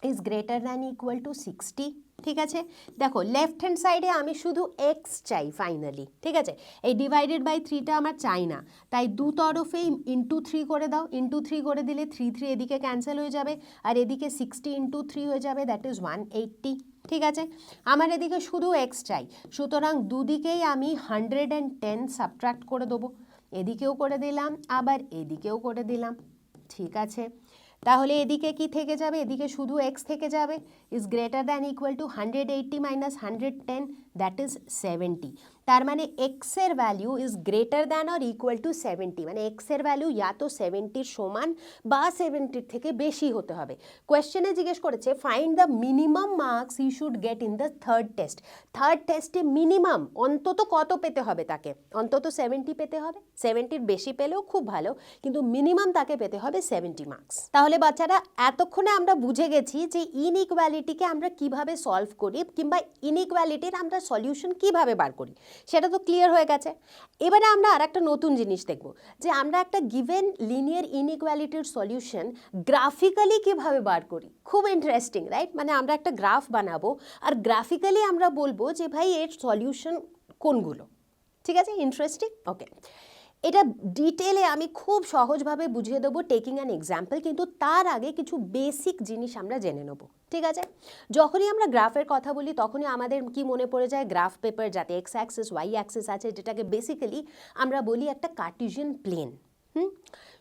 is greater than equal to 60। ঠিক আছে, দেখো লেফট হ্যান্ড সাইডে আমি শুধু এক্স চাই ফাইনালি। ঠিক আছে, এই ডিভাইডেড বাই 3টা আমার চাই না, তাই দু তরফেই ইন্টু 3 করে দাও। ইন্টু 3 করে দিলে 3 এদিকে ক্যান্সেল হয়ে যাবে, আর এদিকে 60 × 3 হয়ে যাবে, দ্যাট ইজ 180। ঠিক আছে, আমার এদিকে শুধু এক্স চাই, সুতরাং দুদিকেই আমি 110 সাবট্রাক্ট করে দেবো। এদিকেও করে দিলাম, আবার এদিকেও করে দিলাম। ঠিক আছে, তাহলে এদিকে কি থেকে যাবে? এদিকে শুধু এক্স থেকে যাবে। Is greater than equal two 180 minus 110, that is 70। তার মানে এক্সের value is greater than or equal to 70, মানে এক্সের ভ্যালু ইয়া তো 70-র সমান বা 70-র থেকে বেশি হতে হবে। কোয়েশ্চেনে জিজ্ঞেস করেছে find the minimum marks you should get in the third test. Third টেস্টে মিনিমাম অন্তত কত পেতে হবে তাকে? অন্তত 70 পেতে হবে। 70-র বেশি পেলেও খুব ভালো, কিন্তু মিনিমাম তাকে পেতে হবে 70 মার্কস। তাহলে বাচ্চারা এতক্ষণে আমরা বুঝে গেছি যে ইনইকুয়ালিটিকে আমরা কিভাবে সলভ করি, কিংবা ইনইকুয়ালিটির আমরা সলিউশন কিভাবে বার করি, সেটা তো ক্লিয়ার হয়ে গেছে। এবারে আমরা আর একটা নতুন জিনিস দেখব, যে আমরা একটা গিভেন লিনিয়ার ইনইকুয়ালিটির সলিউশন গ্রাফিক্যালি কিভাবে বার করি। খুব ইন্টারেস্টিং, রাইট? মানে আমরা একটা গ্রাফ বানাবো, আর গ্রাফিক্যালি আমরা বলবো যে ভাই এর সলিউশন কোনগুলো। ঠিক আছে, ইন্টারেস্টিং। ওকে, এটা ডিটেলে আমি খুব সহজভাবে বুঝিয়ে দেবো টেকিং অ্যান এক্সাম্পল, কিন্তু তার আগে কিছু বেসিক জিনিস আমরা জেনে নেব। ঠিক আছে, যখনই আমরা গ্রাফের কথা বলি তখনই আমাদের কি মনে পড়ে যায়? গ্রাফ পেপার, যাতে এক্স অ্যাক্সিস ওয়াই অ্যাক্সিস আছে, যেটাকে বেসিক্যালি আমরা বলি একটা কার্টেসিয়ান প্লেন।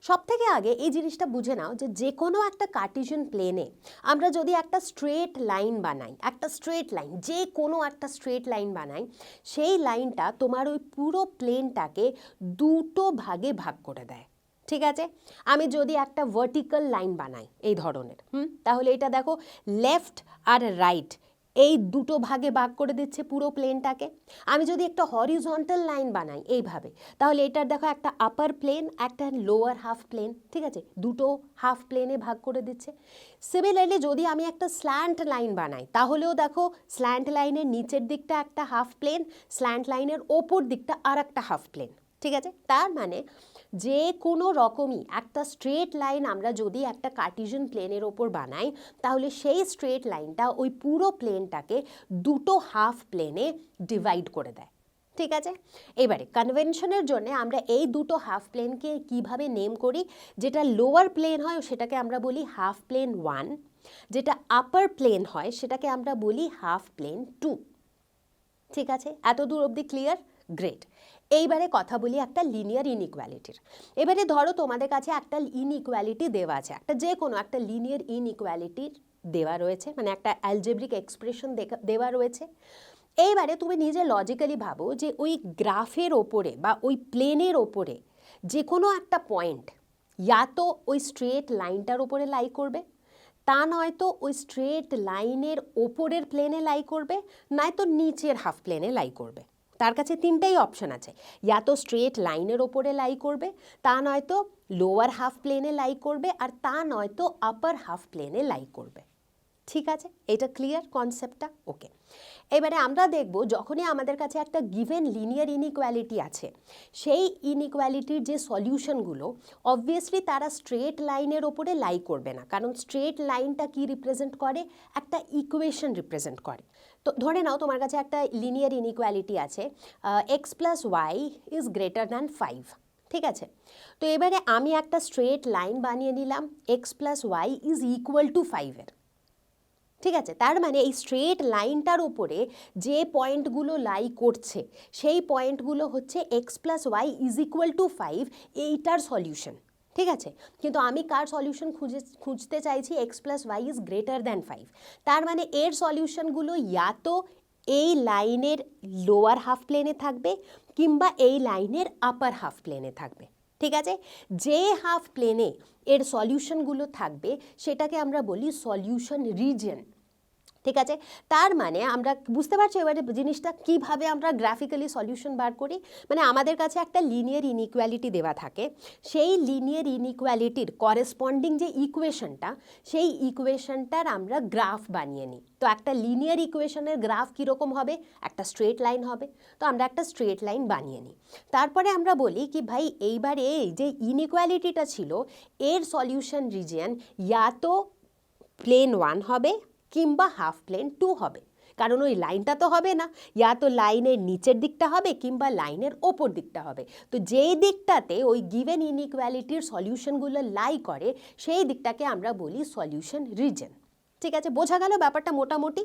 সব থেকে আগে এই জিনিসটা বুঝে নাও যে কোনো একটা কার্টেসিয়ান প্লেনে আমরা যদি একটা স্ট্রেট লাইন বানাই, একটা স্ট্রেট লাইন, যে কোনো একটা স্ট্রেট লাইন বানাই, সেই লাইনটা তোমার ওই পুরো প্লেনটাকে দুটো ভাগে ভাগ করে দেয়। ঠিক আছে, আমি যদি একটা ভার্টিক্যাল লাইন বানাই এই ধরনের, তাহলে এটা দেখো লেফট আর রাইট এই দুটো ভাগে ভাগ করে দিচ্ছে পুরো প্লেনটাকে। আমি যদি একটা হরিজন্টাল লাইন বানাই এইভাবে, তাহলে এটার দেখো একটা আপার প্লেন, একটা লোয়ার হাফ প্লেন। ঠিক আছে, দুটো হাফ প্লেনে ভাগ করে দিচ্ছে। সিমিলারলি যদি আমি একটা স্ল্যান্ট লাইন বানাই, তাহলেও দেখো স্ল্যান্ট লাইনের নিচের দিকটা একটা হাফ প্লেন, স্ল্যান্ট লাইনের ওপর দিকটা আর একটা হাফ প্লেন। ঠিক আছে, তার মানে যে কোনো রকমই একটা স্ট্রেট লাইন আমরা যদি একটা কার্টেসিয়ান প্লেনের ওপর বানাই, তাহলে সেই স্ট্রেট লাইনটা ওই পুরো প্লেনটাকে দুটো হাফ প্লেনে ডিভাইড করে দেয়। ঠিক আছে, এবারে কনভেনশনের জন্য আমরা এই দুটো হাফ প্লেনকে কিভাবে নেম করি? যেটা লোয়ার প্লেন হয় সেটাকে আমরা বলি হাফ প্লেন 1, যেটা আপার প্লেন হয় সেটাকে আমরা বলি হাফ প্লেন 2। ঠিক আছে, এত দূর অবধি ক্লিয়ার? গ্রেট। এইবারে কথা বলি একটা লিনিয়ার ইনইকুয়ালিটির। এবারে ধরো তোমাদের কাছে একটা ইনইকুয়ালিটি দেওয়া আছে, একটা যে কোনো একটা লিনিয়ার ইনইকুয়ালিটির দেওয়া রয়েছে, মানে একটা অ্যালজেব্রিক এক্সপ্রেশন দেওয়া রয়েছে। এইবারে তুমি নিজে লজিক্যালি ভাবো যে ওই গ্রাফের ওপরে বা ওই প্লেনের ওপরে যে কোনো একটা পয়েন্ট ইয়া তো ওই স্ট্রেট লাইনটার ওপরে লাই করবে, তা নয়তো ওই স্ট্রেট লাইনের ওপরের প্লেনে লাই করবে, নয়তো নিচের হাফ প্লেনে লাই করবে। তার কাছে তিনটাই অপশন আছে, ইয়া তো স্ট্রেট লাইনের ওপরে লাই করবে, তা নয়তো লোয়ার হাফ প্লেনে লাই করবে, আর তা নয়তো আপার হাফ প্লেনে লাই করবে। ঠিক আছে, এটা ক্লিয়ার কনসেপ্টটা? ওকে, এবারে আমরা দেখব যখনই আমাদের কাছে একটা গিভেন লিনিয়ার ইনইকুয়ালিটি আছে, সেই ইনইকুয়ালিটির যে সলিউশনগুলো অবভিয়াসলি তারা স্ট্রেট লাইনের ওপরে লাই করবে না, কারণ স্ট্রেট লাইনটা কি রিপ্রেজেন্ট করে? একটা ইকুয়েশন রিপ্রেজেন্ট করে। তো ধরে নাও তোমার কাছে একটা লিনিয়ার ইনইকুয়ালিটি আছে, x plus Y is greater than 5। ঠিক আছে, তো এবারে আমি একটা স্ট্রেট লাইন বানিয়ে নিলাম, X plus Y is equal to 5-এর। ঠিক আছে, তার মানে এই স্ট্রেট লাইনটার উপরে যে পয়েন্টগুলো লাই করছে সেই পয়েন্টগুলো হচ্ছে x plus Y is equal to 5, এইটার সলিউশন। ঠিক আছে, কিন্তু আমি কার সলিউশন খুঁজতে চাইছি? X plus Y is greater than 5। তার মানে এর সলিউশনগুলো ইয়া তো এই লাইনের লোয়ার হাফ প্লেনে থাকবে, কিংবা এই লাইনের আপার হাফ প্লেনে থাকবে। ঠিক আছে, যে হাফ প্লেনে এর সলিউশনগুলো থাকবে সেটাকে আমরা বলি সলিউশন রিজিয়ন। ঠিক আছে, তার মানে আমরা বুঝতে পারছি এবারে জিনিসটা কিভাবে আমরা গ্রাফিক্যালি সলিউশন বার করি। মানে আমাদের কাছে একটা লিনিয়ার ইনইকুয়ালিটি দেওয়া থাকে, সেই লিনিয়ার ইনইকুয়ালিটির করেসপন্ডিং যে ইকুয়েশনটা, সেই ইকুয়েশনটার আমরা গ্রাফ বানিয়ে নিই। তো একটা লিনিয়ার ইকুয়েশনের গ্রাফ কীরকম হবে, একটা স্ট্রেট লাইন হবে। তো আমরা একটা স্ট্রেট লাইন বানিয়ে নিই, তারপরে আমরা বলি কি ভাই এইবারে এই যে ইনইকুয়ালিটিটা ছিল এর সলিউশন রিজিয়ন ইয়া তো প্লেন 1 হবে কিংবা হাফ প্লেন 2 হবে, কারণ ওই লাইনটা তো হবে না, ইয়া তো লাইনের নিচের দিকটা হবে কিংবা লাইনের ওপর দিকটা হবে। তো যেই দিকটাতে ওই গিভেন ইনইকুয়ালিটির সলিউশনগুলো লাই করে সেই দিকটাকে আমরা বলি সলিউশন রিজন। ঠিক আছে, বোঝা গেল ব্যাপারটা মোটামুটি।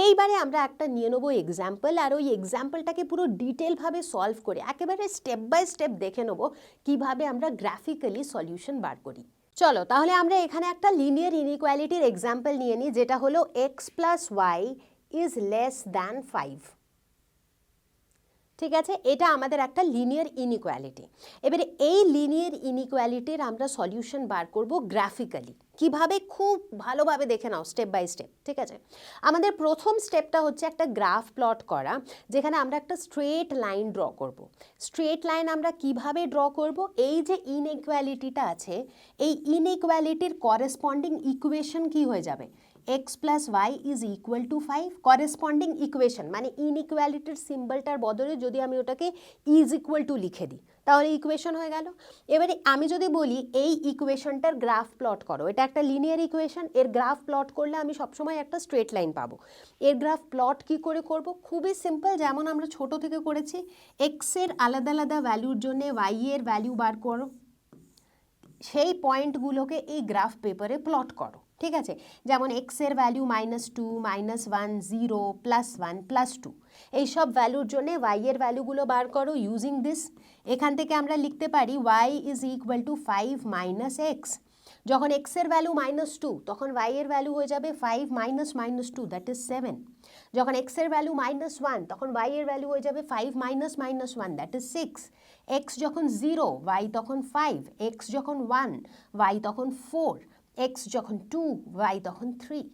এইবারে আমরা একটা নিয়ে নেবো এক্সাম্পল, আর ওই এক্সাম্পলটাকে পুরো ডিটেলভাবে সলভ করে একেবারে স্টেপ বাই স্টেপ দেখে নেবো কিভাবে আমরা গ্রাফিক্যালি সলিউশন বার করি। চলো তাহলে আমরা এখানে একটা লিনিয়ার ইনইকুয়ালিটির এক্সাম্পল নিয়ে নিই, যেটা হলো x plus Y is less than 5। ঠিক আছে, এটা আমাদের একটা লিনিয়ার ইনইকুয়ালিটি। এবারে এই লিনিয়ার ইনইকুয়ালিটির আমরা সলিউশন বার করব গ্রাফিক্যালি। কিভাবে, খুব ভালোভাবে দেখে নাও স্টেপ বাই স্টেপ। ঠিক আছে, আমাদের প্রথম স্টেপটা হচ্ছে একটা গ্রাফ প্লট করা, যেখানে আমরা একটা স্ট্রেট লাইন ড্র করব। স্ট্রেট লাইন আমরা কিভাবে ড্র করব, এই যে ইনইকুয়ালিটিটা আছে এই ইনইকুয়ালিটির করেসপন্ডিং ইকুয়েশন কি হয়ে যাবে, x plus Y is equal to 5। Corresponding equation মানে ইনইকুয়ালিটির সিম্বলটার বদলে যদি আমি ওটাকে ইজ ইকুয়াল টু লিখে দিই তাহলে ইকুয়েশন হয়ে গেল। এবারে আমি যদি বলি এই ইকুয়েশনটার গ্রাফ প্লট করো, এটা একটা লিনিয়ার ইকুয়েশন, এর গ্রাফ প্লট করলে আমি সবসময় একটা স্ট্রেট লাইন পাবো। এর গ্রাফ প্লট কি করে করব, খুবই সিম্পল, যেমন আমরা ছোট থেকে করেছি। এক্সের আলাদা আলাদা ভ্যালুর জন্য ওয়াই এর ভ্যালু বার করো, সেই পয়েন্টগুলোকে এই গ্রাফ পেপারে প্লট করো। ঠিক আছে, যেমন এক্সের ভ্যালু -2, -1, 0, +1, +2, এইসব ভ্যালুর জন্য ওয়াই এর ভ্যালুগুলো বার করো ইউজিং দিস। এখান থেকে আমরা লিখতে পারি y is equal to 5 minus x. যখন এক্সের ভ্যালু -2 তখন y এর ভ্যালু হয়ে যাবে 5 মাইনাস -2, দ্যাট ইজ 7। যখন এক্সের ভ্যালু -1 তখন y এর ভ্যালু হয়ে যাবে 5 মাইনাস -1, দ্যাট ইজ 6। এক্স যখন 0 y তখন 5, এক্স যখন 1 y তখন 4, এক্স যখন 2 y তখন 3।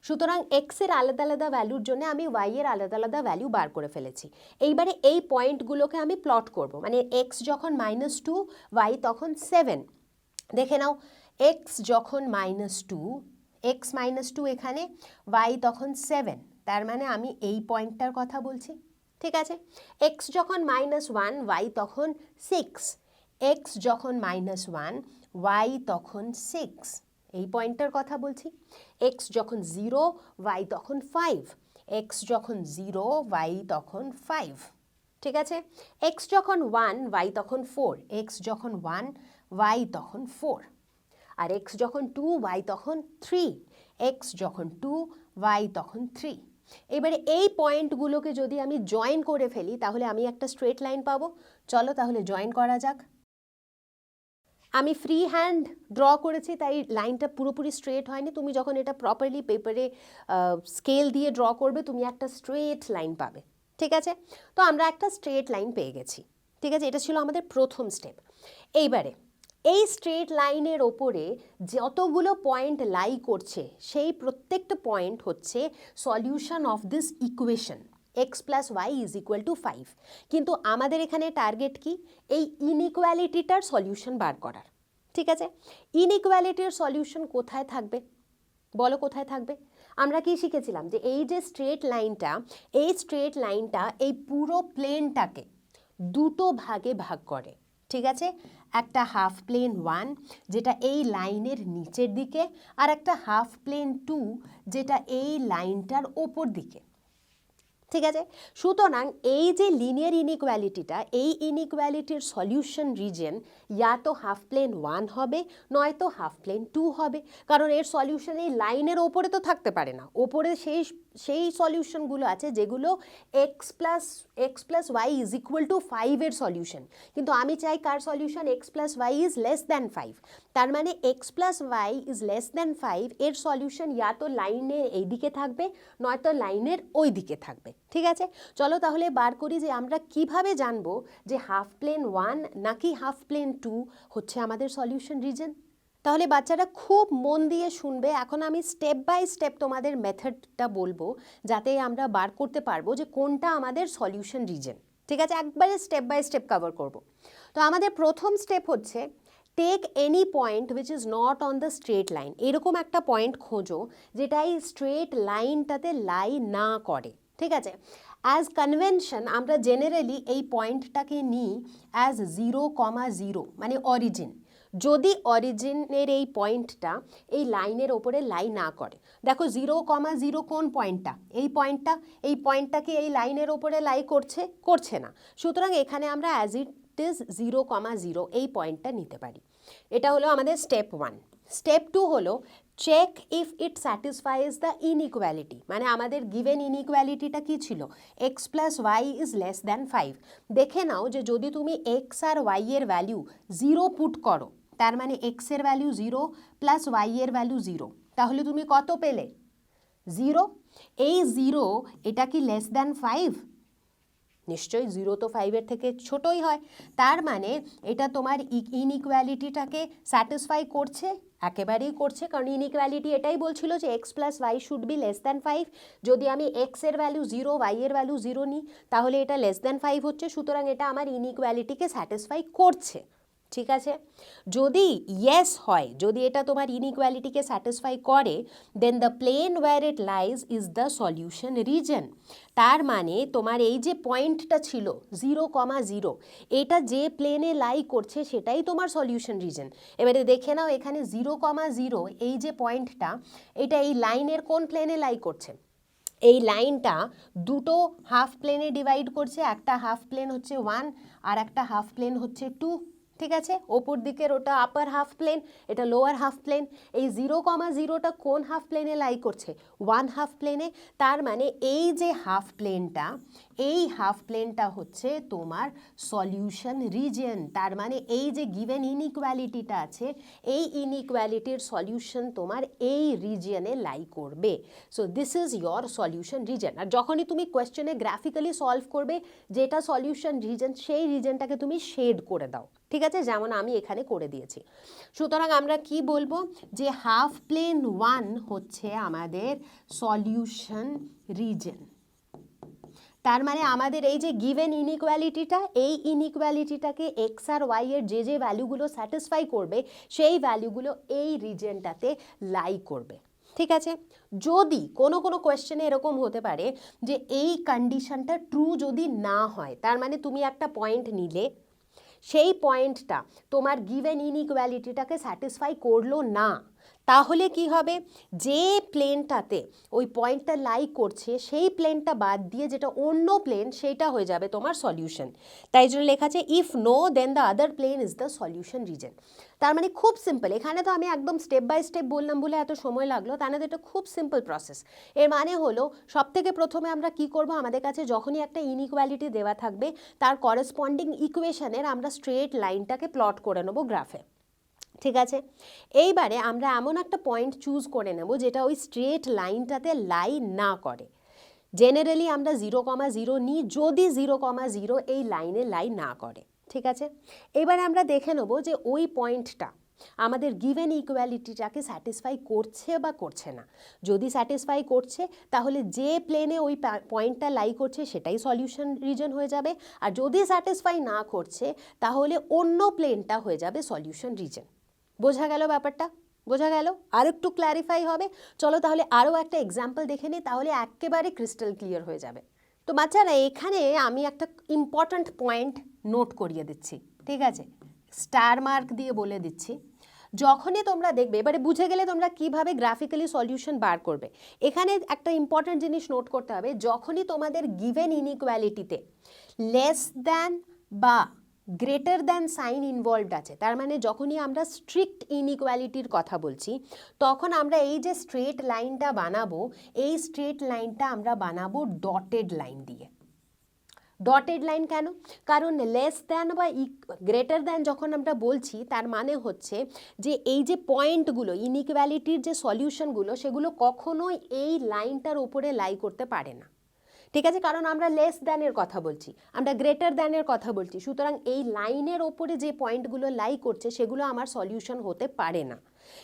সুতরাং এক্সের আলাদা আলাদা ভ্যালুর জন্য আমি ওয়াই এর আলাদা আলাদা ভ্যালু বার করে ফেলেছি। এইবারে এই পয়েন্টগুলোকে আমি প্লট করব, মানে এক্স যখন -2 ওয়াই তখন 7। দেখে নাও, এক্স যখন -2, এক্স -2 এখানে, ওয়াই তখন 7, তার মানে আমি এই পয়েন্টটার কথা বলছি। ঠিক আছে, এক্স যখন -1 ওয়াই তখন 6, এক্স যখন -1 ওয়াই তখন 6, এই পয়েন্টটার কথা বলছি। এক্স যখন 0 ওয়াই তখন 5, এক্স যখন 0 ওয়াই তখন 5। ঠিক আছে, এক্স যখন 1 ওয়াই তখন 4, এক্স যখন 1 ওয়াই তখন 4, আর এক্স যখন 2 ওয়াই তখন 3, এক্স যখন 2 ওয়াই তখন 3। এবারে এই পয়েন্টগুলোকে যদি আমি জয়েন করে ফেলি তাহলে আমি একটা স্ট্রেট লাইন পাবো। চলো তাহলে জয়েন করা যাক। আমি ফ্রি হ্যান্ড ড্র করেছি তাই লাইনটা পুরোপুরি স্ট্রেট হয়নি। তুমি যখন এটা প্রপারলি পেপারে স্কেল দিয়ে ড্র করবে তুমি একটা স্ট্রেট লাইন পাবে। ঠিক আছে, তো আমরা একটা স্ট্রেট লাইন পেয়ে গেছি। ঠিক আছে, এটা ছিল আমাদের প্রথম স্টেপ। এইবারে এই স্ট্রেট লাইনের ওপরে যতগুলো পয়েন্ট লাই করছে সেই প্রত্যেকটা পয়েন্ট হচ্ছে solution of this equation x plus Y is equal to 5। কিন্তু আমাদের এখানে টার্গেট কি, এই ইনইকুয়ালিটিটার সলিউশন বার করার। ঠিক আছে, ইনইকুয়ালিটির সলিউশন কোথায় থাকবে বলো, কোথায় থাকবে? আমরা কি শিখেছিলাম যে এই যে স্ট্রেট লাইনটা, এই স্ট্রেট লাইনটা এই পুরো প্লেনটাকে দুটো ভাগে ভাগ করে। ঠিক আছে, একটা হাফ প্লেন 1 যেটা এই লাইনের নিচের দিকে, আর একটা হাফ প্লেন 2 যেটা এই লাইনটার ওপর দিকে। ঠিক আছে, সুতরাং এই যে লিনিয়ার ইনইকুয়ালিটিটা, এই ইনইকুয়ালিটির সলিউশন রিজন ইয়া তো হাফ প্লেন 1 হবে নয়তো হাফ প্লেন 2 হবে, কারণ এর সলিউশন এই লাইনের ওপরে তো থাকতে পারে না। ওপরে সেই সলিউশনগুলো আছে যেগুলো x plus Y is equal to 5 এর সলিউশন, কিন্তু আমি চাই কার solution, x plus Y is less than 5। তার মানে x plus Y is less than 5 এর সলিউশন ইয়া তো লাইনের এই দিকে থাকবে নয়তো লাইনের ওই দিকে থাকবে। ঠিক আছে, চলো তাহলে বার করি যে আমরা কিভাবে জানবো যে হাফ প্লেন 1 নাকি হাফ প্লেন 2 হচ্ছে আমাদের সলিউশন রিজন। তাহলে বাচ্চারা খুব মন দিয়ে শুনবে। এখন আমি স্টেপ বাই স্টেপ তোমাদের মেথডটা বলবো, যাতে আমরা বার করতে পারবো যে কোনটা আমাদের সলিউশন রিজন। ঠিক আছে, একবারে স্টেপ বাই স্টেপ কভার করব। তো আমাদের প্রথম স্টেপ হচ্ছে take any point which is not on the straight line. এরকম একটা পয়েন্ট খোঁজো যেটা এই স্ট্রেট লাইনটাতে লাই না করে। ঠিক আছে, অ্যাজ কনভেনশন আমরা জেনারেলি এই পয়েন্টটাকে নিই অ্যাজ 0,0 মানে অরিজিন। যদি অরিজিনের এই পয়েন্টটা এই লাইনের ওপরে লাই না করে, দেখো 0,0 কোন পয়েন্টটা, এই পয়েন্টটা কি এই লাইনের ওপরে লাই করছে না। সুতরাং এখানে আমরা অ্যাজ ইট ইজ 0,0 এই পয়েন্টটা নিতে পারি। এটা হলো আমাদের স্টেপ 1। স্টেপ 2 হলো check if it satisfies the inequality. মানে আমাদের গিভেন ইনইকুয়ালিটিটা কি ছিল, x plus Y is less than 5। দেখে নাও যে যদি তুমি x আর y এর ভ্যালু 0 পুট করো, তার মানে x এর ভ্যালু 0 প্লাস y এর ভ্যালু 0, তাহলে তুমি কত পেলে, 0। এই 0 এটা কি লেস দ্যান 5? নিশ্চয়ই, 0 তো 5-এর থেকে ছোটই হয়। তার মানে এটা তোমার ইনইকুয়ালিটিটাকে স্যাটিসফাই করছে, একেবারেই করছে, কারণ ইনইকুয়ালিটি এটাই বলছিল যে x plus why should be less than 5। যদি আমি x এর ভ্যালু 0, y এর ভ্যালু 0 নিই, তাহলে এটা লেস দ্যান 5 হচ্ছে। সুতরাং এটা আমার ইনইকুয়ালিটিকে স্যাটিসফাই করছে। ঠিক আছে, যদি ইয়েস হয়, যদি এটা তোমার ইনইকুয়ালিটিকে স্যাটিসফাই করে, then the plane where it lies is the solution region. তার মানে তোমার এই যে পয়েন্টটা ছিল 0,0, এটা যে প্লেনে লাই করছে সেটাই তোমার সলিউশন রিজন। এবারে দেখে নাও এখানে 0,0 এই যে পয়েন্টটা, এটা এই লাইনের কোন প্লেনে লাই করছে, এই লাইনটা দুটো হাফ প্লেনে ডিভাইড করছে। একটা হাফ প্লেন হচ্ছে 1 আর একটা হাফ প্লেন হচ্ছে 2। ঠিক আছে, ওপর দিকের ওটা আপার হাফ প্লেন, এটা লোয়ার হাফ প্লেন। এই 0,0টা কোন হাফ প্লেনে লাই করছে, 1 হাফ প্লেনে। তার মানে এই যে হাফ প্লেনটা, এই হাফ প্লেনটা হচ্ছে তোমার সলিউশন রিজন। তার মানে এই যে গিভেন ইনইকুয়ালিটিটা আছে, এই ইনইকুয়ালিটির সলিউশন তোমার এই রিজনে লাই করবে। So this is your solution region. আর যখনই তুমি কোয়েশ্চেনে গ্রাফিক্যালি সলভ করবে, যেটা সলিউশন রিজন, সেই রিজনটাকে তুমি শেড করে দাও। ঠিক আছে, যেমন আমি এখানে করে দিয়েছি। সুতরাং আমরা কি বলবো, যে হাফ প্লেন 1 হচ্ছে আমাদের সলিউশন রিজন। তার মানে আমাদের এই যে গিভেন ইনইকুয়ালিটিটা, এই ইনইকুয়ালিটিটাকে এক্স আর ওয়াই এর যে যে ভ্যালুগুলো স্যাটিসফাই করবে, সেই ভ্যালুগুলো এই রিজনটাতে লাই করবে। ঠিক আছে, যদি কোনো কোয়েশ্চেনে এরকম হতে পারে যে এই কন্ডিশনটা ট্রু যদি না হয়, তার মানে তুমি একটা পয়েন্ট নিলে, সেই পয়েন্টটা তোমার গিভেন ইনইকুয়ালিটিটাকে স্যাটিসফাই করলো না, তাহলে কি হবে, যে প্লেনটাতে ওই পয়েন্টটা লাই করছে সেই প্লেনটা বাদ দিয়ে যেটা অন্য প্লেন, সেটা হয়ে যাবে তোমার সলিউশন। তাই জন্য লেখা আছে if no then the other plane is the solution region. তার মানে খুব সিম্পল। এখানে তো আমি একদম স্টেপ বাই স্টেপ বললাম বলে এত সময় লাগলো, তা না, তো এটা খুব সিম্পল প্রসেস। এর মানে হলো সব থেকে প্রথমে আমরা কি করব, আমাদের কাছে যখনই একটা ইনইকুয়ালিটি দেওয়া থাকবে, তার করেসপন্ডিং ইকুয়েশনের আমরা স্ট্রেট লাইনটাকে প্লট করে নেব গ্রাফে। ঠিক আছে, এইবারে আমরা এমন একটা পয়েন্ট চুজ করে নেব যেটা ওই স্ট্রেট লাইনটাতে লাই না করে। জেনারেলি আমরা 0,0 নিই যদি 0,0 এই লাইনে লাই না করে। ঠিক আছে, এবারে আমরা দেখে নেব যে ওই পয়েন্টটা আমাদের গিভেন ইকুয়ালিটিটাকে স্যাটিসফাই করছে বা করছে না। যদি স্যাটিসফাই করছে, তাহলে যে প্লেনে ওই পয়েন্টটা লাই করছে সেটাই সলিউশন রিজন হয়ে যাবে। আর যদি স্যাটিসফাই না করছে, তাহলে অন্য প্লেনটা হয়ে যাবে সলিউশন রিজন। বোঝা গেল ব্যাপারটা? বোঝা গেল? আর একটু ক্ল্যারিফাই হবে। চলো তাহলে আরও একটা এক্সাম্পল দেখে নিই, তাহলে একেবারে ক্রিস্টাল ক্লিয়ার হয়ে যাবে। তো বাচ্চারা, এখানে আমি একটা ইম্পর্ট্যান্ট পয়েন্ট নোট করিয়ে দিচ্ছি। ঠিক আছে, স্টার মার্ক দিয়ে বলে দিচ্ছি। যখনই তোমরা দেখবে, এবারে বুঝে গেলে তোমরা কিভাবে গ্রাফিক্যালি সলিউশন বার করবে। এখানে একটা ইম্পর্ট্যান্ট জিনিস নোট করতে হবে, যখনই তোমাদের গিভেন ইনইকুয়ালিটিতে লেস দ্যান বা গ্রেটার দ্যান সাইন ইনভলভড আছে, তার মানে যখনই আমরা স্ট্রিক্ট ইনইকুয়ালিটির কথা বলছি, তখন আমরা এই যে স্ট্রেট লাইনটা বানাবো, এই স্ট্রেট লাইনটা আমরা বানাবো ডটেড লাইন দিয়ে। ডটেড লাইন কেন? কারণ লেস দ্যান বা গ্রেটার দ্যান যখন আমরা বলছি, তার মানে হচ্ছে যে এই যে পয়েন্টগুলো, ইনইকুয়ালিটির যে সলিউশনগুলো, সেগুলো কখনোই এই লাইনটার উপরে লাই করতে পারে না। ঠিক আছে, কারণ আমরা লেস দ্যানের কথা বলছি, আমরা গ্রেটার দ্যানের কথা বলছি। সুতরাং এই লাইনের ওপরে যে পয়েন্টগুলো লাই করছে, সেগুলো আমার সলিউশন হতে পারে না।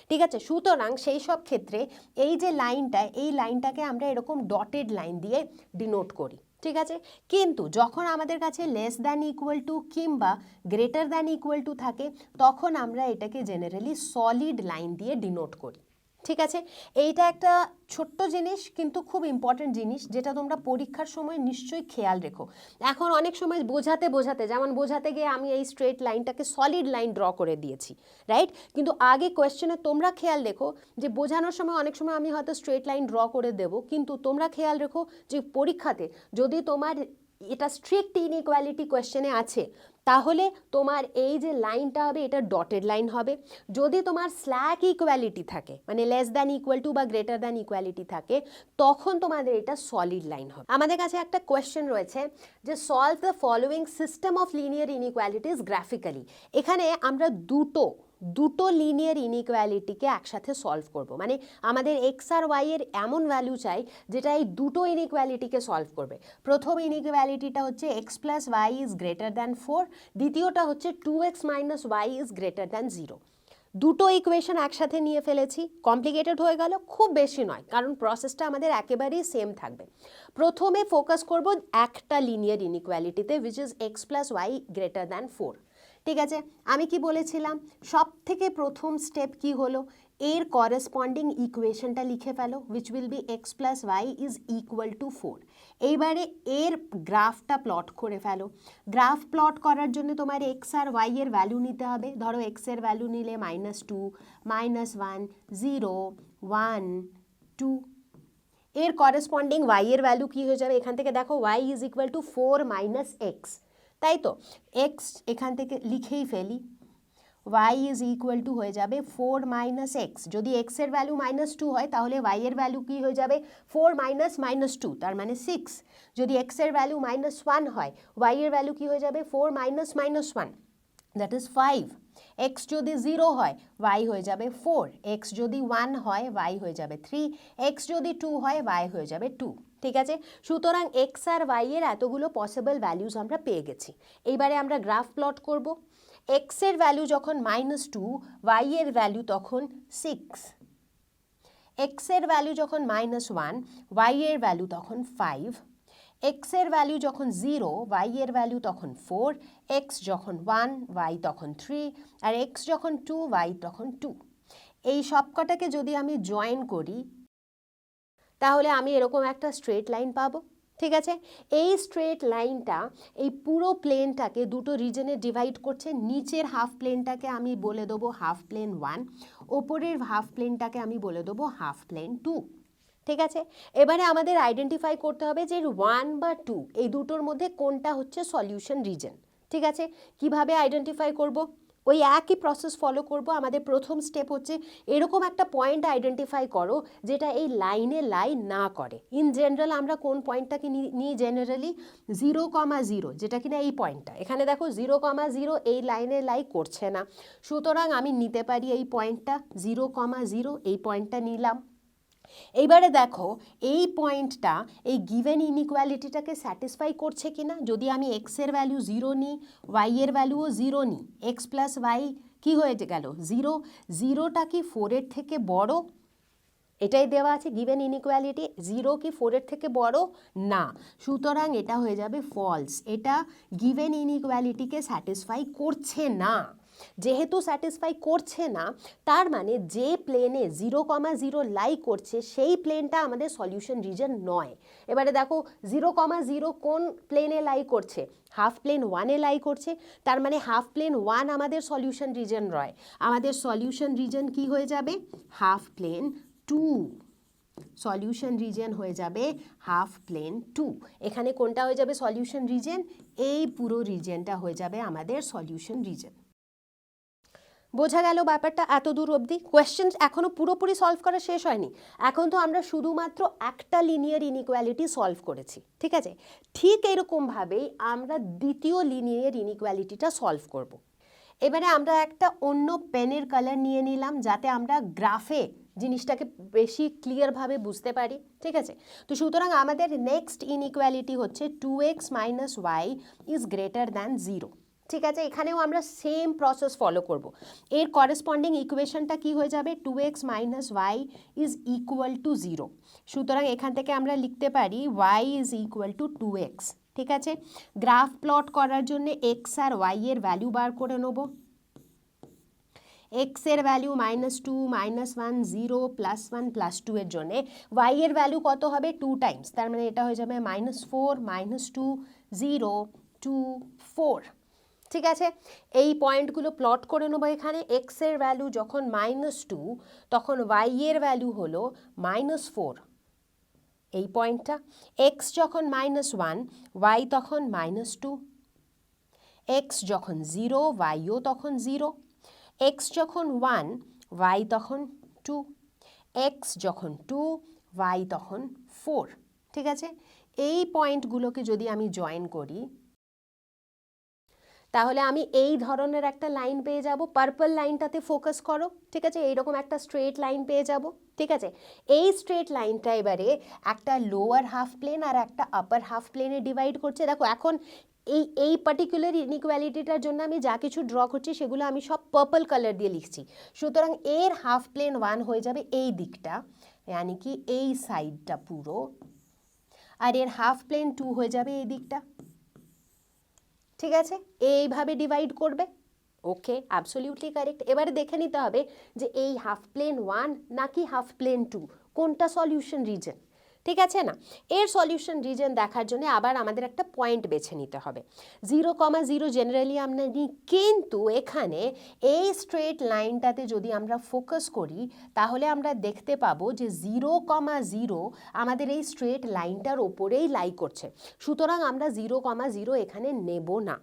ঠিক আছে, সুতরাং সেই সব ক্ষেত্রে এই যে লাইনটা, এই লাইনটাকে আমরা এরকম ডটেড লাইন দিয়ে ডিনোট করি। ঠিক আছে, কিন্তু যখন আমাদের কাছে লেস দ্যান ইকুয়াল টু কিংবা গ্রেটার দ্যান ইকুয়াল টু থাকে তখন আমরা এটাকে জেনারেলি সলিড লাইন দিয়ে ডিনোট করি। ঠিক আছে, এইটা একটা ছোট্ট জিনিস কিন্তু খুব ইম্পর্টেন্ট জিনিস, যেটা তোমরা পরীক্ষার সময় নিশ্চয়ই খেয়াল রেখো। এখন অনেক সময় বোঝাতে যেমন বোঝাতে গিয়ে আমি এই স্ট্রেট লাইনটাকে সলিড লাইন ড্র করে দিয়েছি, রাইট? কিন্তু আগে কোয়েশ্চেনে তোমরা খেয়াল রেখো যে বোঝানোর সময় অনেক সময় আমি হয়তো স্ট্রেট লাইন ড্র করে দেবো, কিন্তু তোমরা খেয়াল রেখো যে পরীক্ষাতে যদি তোমার এটা স্ট্রিক্ট ইনইকুয়ালিটি কোয়েশ্চেনে আছে তাহলে তোমার এই যে লাইনটা হবে এটা ডটেড লাইন হবে। যদি তোমার স্ল্যাক ইকুয়ালিটি থাকে, মানে লেস দ্যান ইকুয়াল টু বা গ্রেটার দ্যান ইকুয়ালিটি থাকে, তখন তোমাদের এটা সলিড লাইন হবে। আমাদের কাছে একটা কোয়েশ্চেন রয়েছে যে solve the following system of linear inequalities graphically. এখানে আমরা দুটো লিনিয়ার ইনইকুয়ালিটিকে একসাথে সলভ করব, মানে আমাদের এক্স আর ওয়াই এর এমন ভ্যালু চাই যেটা এই দুটো ইনইকুয়ালিটিকে সলভ করবে। প্রথম ইনইকুয়ালিটিটা হচ্ছে x plus Y is greater than 4, দ্বিতীয়টা হচ্ছে 2x minus y is greater than 0। দুটো ইকুয়েশন একসাথে নিয়ে ফেলেছি, কমপ্লিকেটেড হয়ে গেল, খুব বেশি নয়, কারণ প্রসেসটা আমাদের একেবারেই সেম থাকবে। প্রথমে ফোকাস করব একটা লিনিয়ার ইনইকুয়ালিটিতে, which is X plus Y greater than 4। ঠিক আছে, আমি কি বলেছিলাম সব থেকে প্রথম স্টেপ কি হলো, এর করেসপন্ডিং ইকুয়েশনটা লিখে ফেলো, which will be X plus Y is equal to 4। এইবারে এর গ্রাফটা প্লট করে ফেলো। গ্রাফ প্লট করার জন্য তোমার এক্স আর ওয়াই এর ভ্যালু নিতে হবে। ধরো এক্স এর ভ্যালু নিলে -2, -1, 0, 1, 2। এর করেসপন্ডিং ওয়াই এর ভ্যালু কি হয়ে যাবে, এখান থেকে দেখো y is equal to 4 minus x, তাই তো? এক্স এখান থেকে লিখেই ফেলি, y ইজ ইকুয়াল টু হয়ে যাবে 4 মাইনাস এক্স। যদি এক্স এর ভ্যালু -2 হয় তাহলে y এর ভ্যালু কি হয়ে যাবে 4 মাইনাস -2, তার মানে 6। যদি এক্স এর ভ্যালু -1 হয় y এর ভ্যালু কি হয়ে যাবে 4 মাইনাস -1, দ্যাট ইজ 5। এক্স যদি 0 হয় y হয়ে যাবে 4, এক্স যদি 1 হয় y হয়ে যাবে 3, এক্স যদি 2 হয় y হয়ে যাবে 2। ঠিক আছে, সুতরাং এক্স আর ওয়াই এর এতগুলো পসিবল ভ্যালুজ আমরা পেয়ে গেছি। এইবারে আমরা গ্রাফ প্লট করব। এক্স এর ভ্যালু যখন -2, ওয়াই এর ভ্যালু তখন 6। এক্স এর ভ্যালু যখন -1, ওয়াই এর ভ্যালু তখন 5। এক্স এর ভ্যালু যখন 0, ওয়াই এর ভ্যালু তখন 4। এক্স যখন 1, ওয়াই তখন 3, আর এক্স যখন 2, ওয়াই তখন 2। এই সবকটাকে যদি আমি জয়েন করি তাহলে আমি এরকম একটা স্ট্রেট লাইন পাবো। ঠিক আছে, এই স্ট্রেট লাইনটা এই পুরো প্লেনটাকে দুটো রিজনে ডিভাইড করছে। নিচের হাফ প্লেনটাকে আমি বলে দেবো হাফ প্লেন 1, ওপরের হাফ প্লেনটাকে আমি বলে দেবো হাফ প্লেন 2। ঠিক আছে, এবারে আমাদের আইডেন্টিফাই করতে হবে যে 1 বা 2 এই দুটোর মধ্যে কোনটা হচ্ছে সলিউশন রিজন। ঠিক আছে, কিভাবে আইডেন্টিফাই করব? ওই একই প্রসেস ফলো করব। আমাদের প্রথম স্টেপ হচ্ছে এরকম একটা পয়েন্ট আইডেন্টিফাই করো যেটা এই লাইনে লাই না করে। ইন জেনারেল আমরা কোন পয়েন্টটাকে নিই জেনারেলি 0,0, যেটা কিনা এই পয়েন্টটা। এখানে দেখো 0,0 এই লাইনে লাই করছে না, সুতরাং আমি নিতে পারি এই পয়েন্টটা 0,0, এই পয়েন্টটা নিলাম। এইবারে দেখো এই পয়েন্টটা এই গিভেন ইনইকুয়ালিটিটাকে স্যাটিসফাই করছে কিনা। যদি আমি এক্স এর ভ্যালু 0 নিই, ওয়াই এর ভ্যালুও 0 নিই, এক্স প্লাস ওয়াই কী হয়ে গেল 0। 0টা কি 4 এর থেকে বড়? এটাই দেওয়া আছে গিভেন ইনইকুয়ালিটি, 0 কি 4 এর থেকে বড় না, সুতরাং এটা হয়ে যাবে ফলস। এটা গিভেন ইনইকুয়ালিটিকে স্যাটিসফাই করছে না। যেহেতু স্যাটিসফাই করছে না, তার মানে যে প্লেনে 0,0 লাই করছে সেই প্লেনটা আমাদের সলিউশন রিজন নয়। এবারে দেখো 0,0 কোন প্লেনে লাই করছে, হাফ প্লেন 1-এ লাই করছে, তার মানে হাফ প্লেন 1 আমাদের সলিউশন রিজন নয়। আমাদের সলিউশন রিজন কি হয়ে যাবে হাফ প্লেন 2। সলিউশন রিজন হয়ে যাবে হাফ প্লেন 2। এখানে কোনটা হয়ে যাবে সলিউশন রিজন? এই পুরো রিজনটা হয়ে যাবে আমাদের সলিউশন রিজন। বোঝা গেল ব্যাপারটা এত দূর অবধি? কোয়েশ্চেন এখনো পুরোপুরি সলভ করা শেষ হয়নি। এখন তো আমরা শুধুমাত্র একটা লিনিয়ার ইনইকুয়ালিটি সলভ করেছি। ঠিক আছে, ঠিক এরকমভাবেই আমরা দ্বিতীয় লিনিয়ার ইনইকুয়ালিটিটা সলভ করব। এবারে আমরা একটা অন্য পেনের কালার নিয়ে নিলাম যাতে আমরা গ্রাফে জিনিসটাকে বেশি ক্লিয়ারভাবে বুঝতে পারি। ঠিক আছে, তো সুতরাং আমাদের নেক্সট ইনইকুয়ালিটি হচ্ছে 2x minus y is greater than 0। ঠিক আছে, এখানেও আমরা সেম প্রসেস ফলো করব। এর করেসপন্ডিং ইকুয়েশনটা কি হয়ে যাবে, 2x minus y is equal to 0। সুতরাং এখান থেকে আমরা লিখতে পারি y is equal two 2x। ঠিক আছে, গ্রাফ প্লট করার জন্য x আর y এর ভ্যালু বার করে নেব। x এর ভ্যালু -2, -1, 0, +1, +2 এর জন্য y এর ভ্যালু কত হবে 2 টাইমস, তার মানে এটা হয়ে যাবে -4, -2, 0, 2, 4। ঠিক আছে, এই পয়েন্টগুলো প্লট করে নেবো। এখানে x এর ভ্যালু যখন -2 তখন y এর ভ্যালু হলো -4, এই পয়েন্টটা। x যখন -1 y তখন -2, x যখন 0 yও তখন 0, x যখন 1 y তখন 2, x যখন 2 y তখন 4। ঠিক আছে, এই পয়েন্টগুলোকে যদি আমি জয়েন করি তাহলে আমি এই ধরনের একটা লাইন পেয়ে যাব। পার্পল লাইনটাতে ফোকাস করো। ঠিক আছে, এইরকম একটা স্ট্রেট লাইন পেয়ে যাব। ঠিক আছে, এই স্ট্রেট লাইনটা এবারে একটা লোয়ার হাফ প্লেন আর একটা আপার হাফ প্লেনে ডিভাইড করছে। দেখো এখন এই পার্টিকুলার ইনইকুয়ালিটিটার জন্য আমি যা কিছু ড্র করছি সেগুলো আমি সব পার্পল কালার দিয়ে লিখছি। সুতরাং এর হাফ প্লেন 1 হয়ে যাবে এই দিকটা, यानी কি এই সাইডটা পুরো, আর এর হাফ প্লেন 2 হয়ে যাবে এই দিকটা। ঠিক আছে, এইভাবে ডিভাইড করবে। ওকে, অ্যাবসলিউটলি কারেক্ট। এবারে দেখে নিতে হবে যে এই হাফ প্লেন 1 নাকি হাফ প্লেন 2, কোনটা সলিউশন রিজন। ঠিক আছে না, এর সলিউশন রিজন দেখার জন্য আবার আমাদের একটা পয়েন্ট বেছে নিতে হবে। 0,0 জেনারেলি আমরা নিই, কিন্তু এখানে এই স্ট্রেট লাইনটাতে যদি আমরা ফোকাস করি তাহলে আমরা দেখতে পাবো যে 0,0 আমাদের এই স্ট্রেট লাইনটার ওপরেই লাই করছে। সুতরাং আমরা 0,0 এখানে নেব না,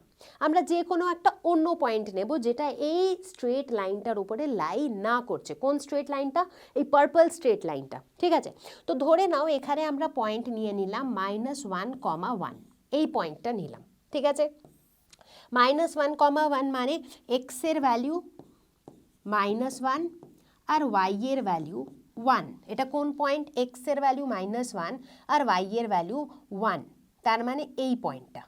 আমরা যে কোনো একটা অন্য পয়েন্ট নেব যেটা এই স্ট্রেট লাইনটার উপরে লাই না করছে। কোন স্ট্রেট লাইনটা, এই পার্পল স্ট্রেট লাইনটা। ঠিক আছে, তো ধরে নাও এখানে আমরা পয়েন্ট নিয়ে নিলাম -1,1, এই পয়েন্টটা নিলাম। ঠিক আছে, -1,1 মানে x এর ভ্যালু -1 আর y এর ভ্যালু 1। এটা কোন পয়েন্ট, x এর ভ্যালু -1 আর y এর ভ্যালু 1, তার মানে এই পয়েন্টটা।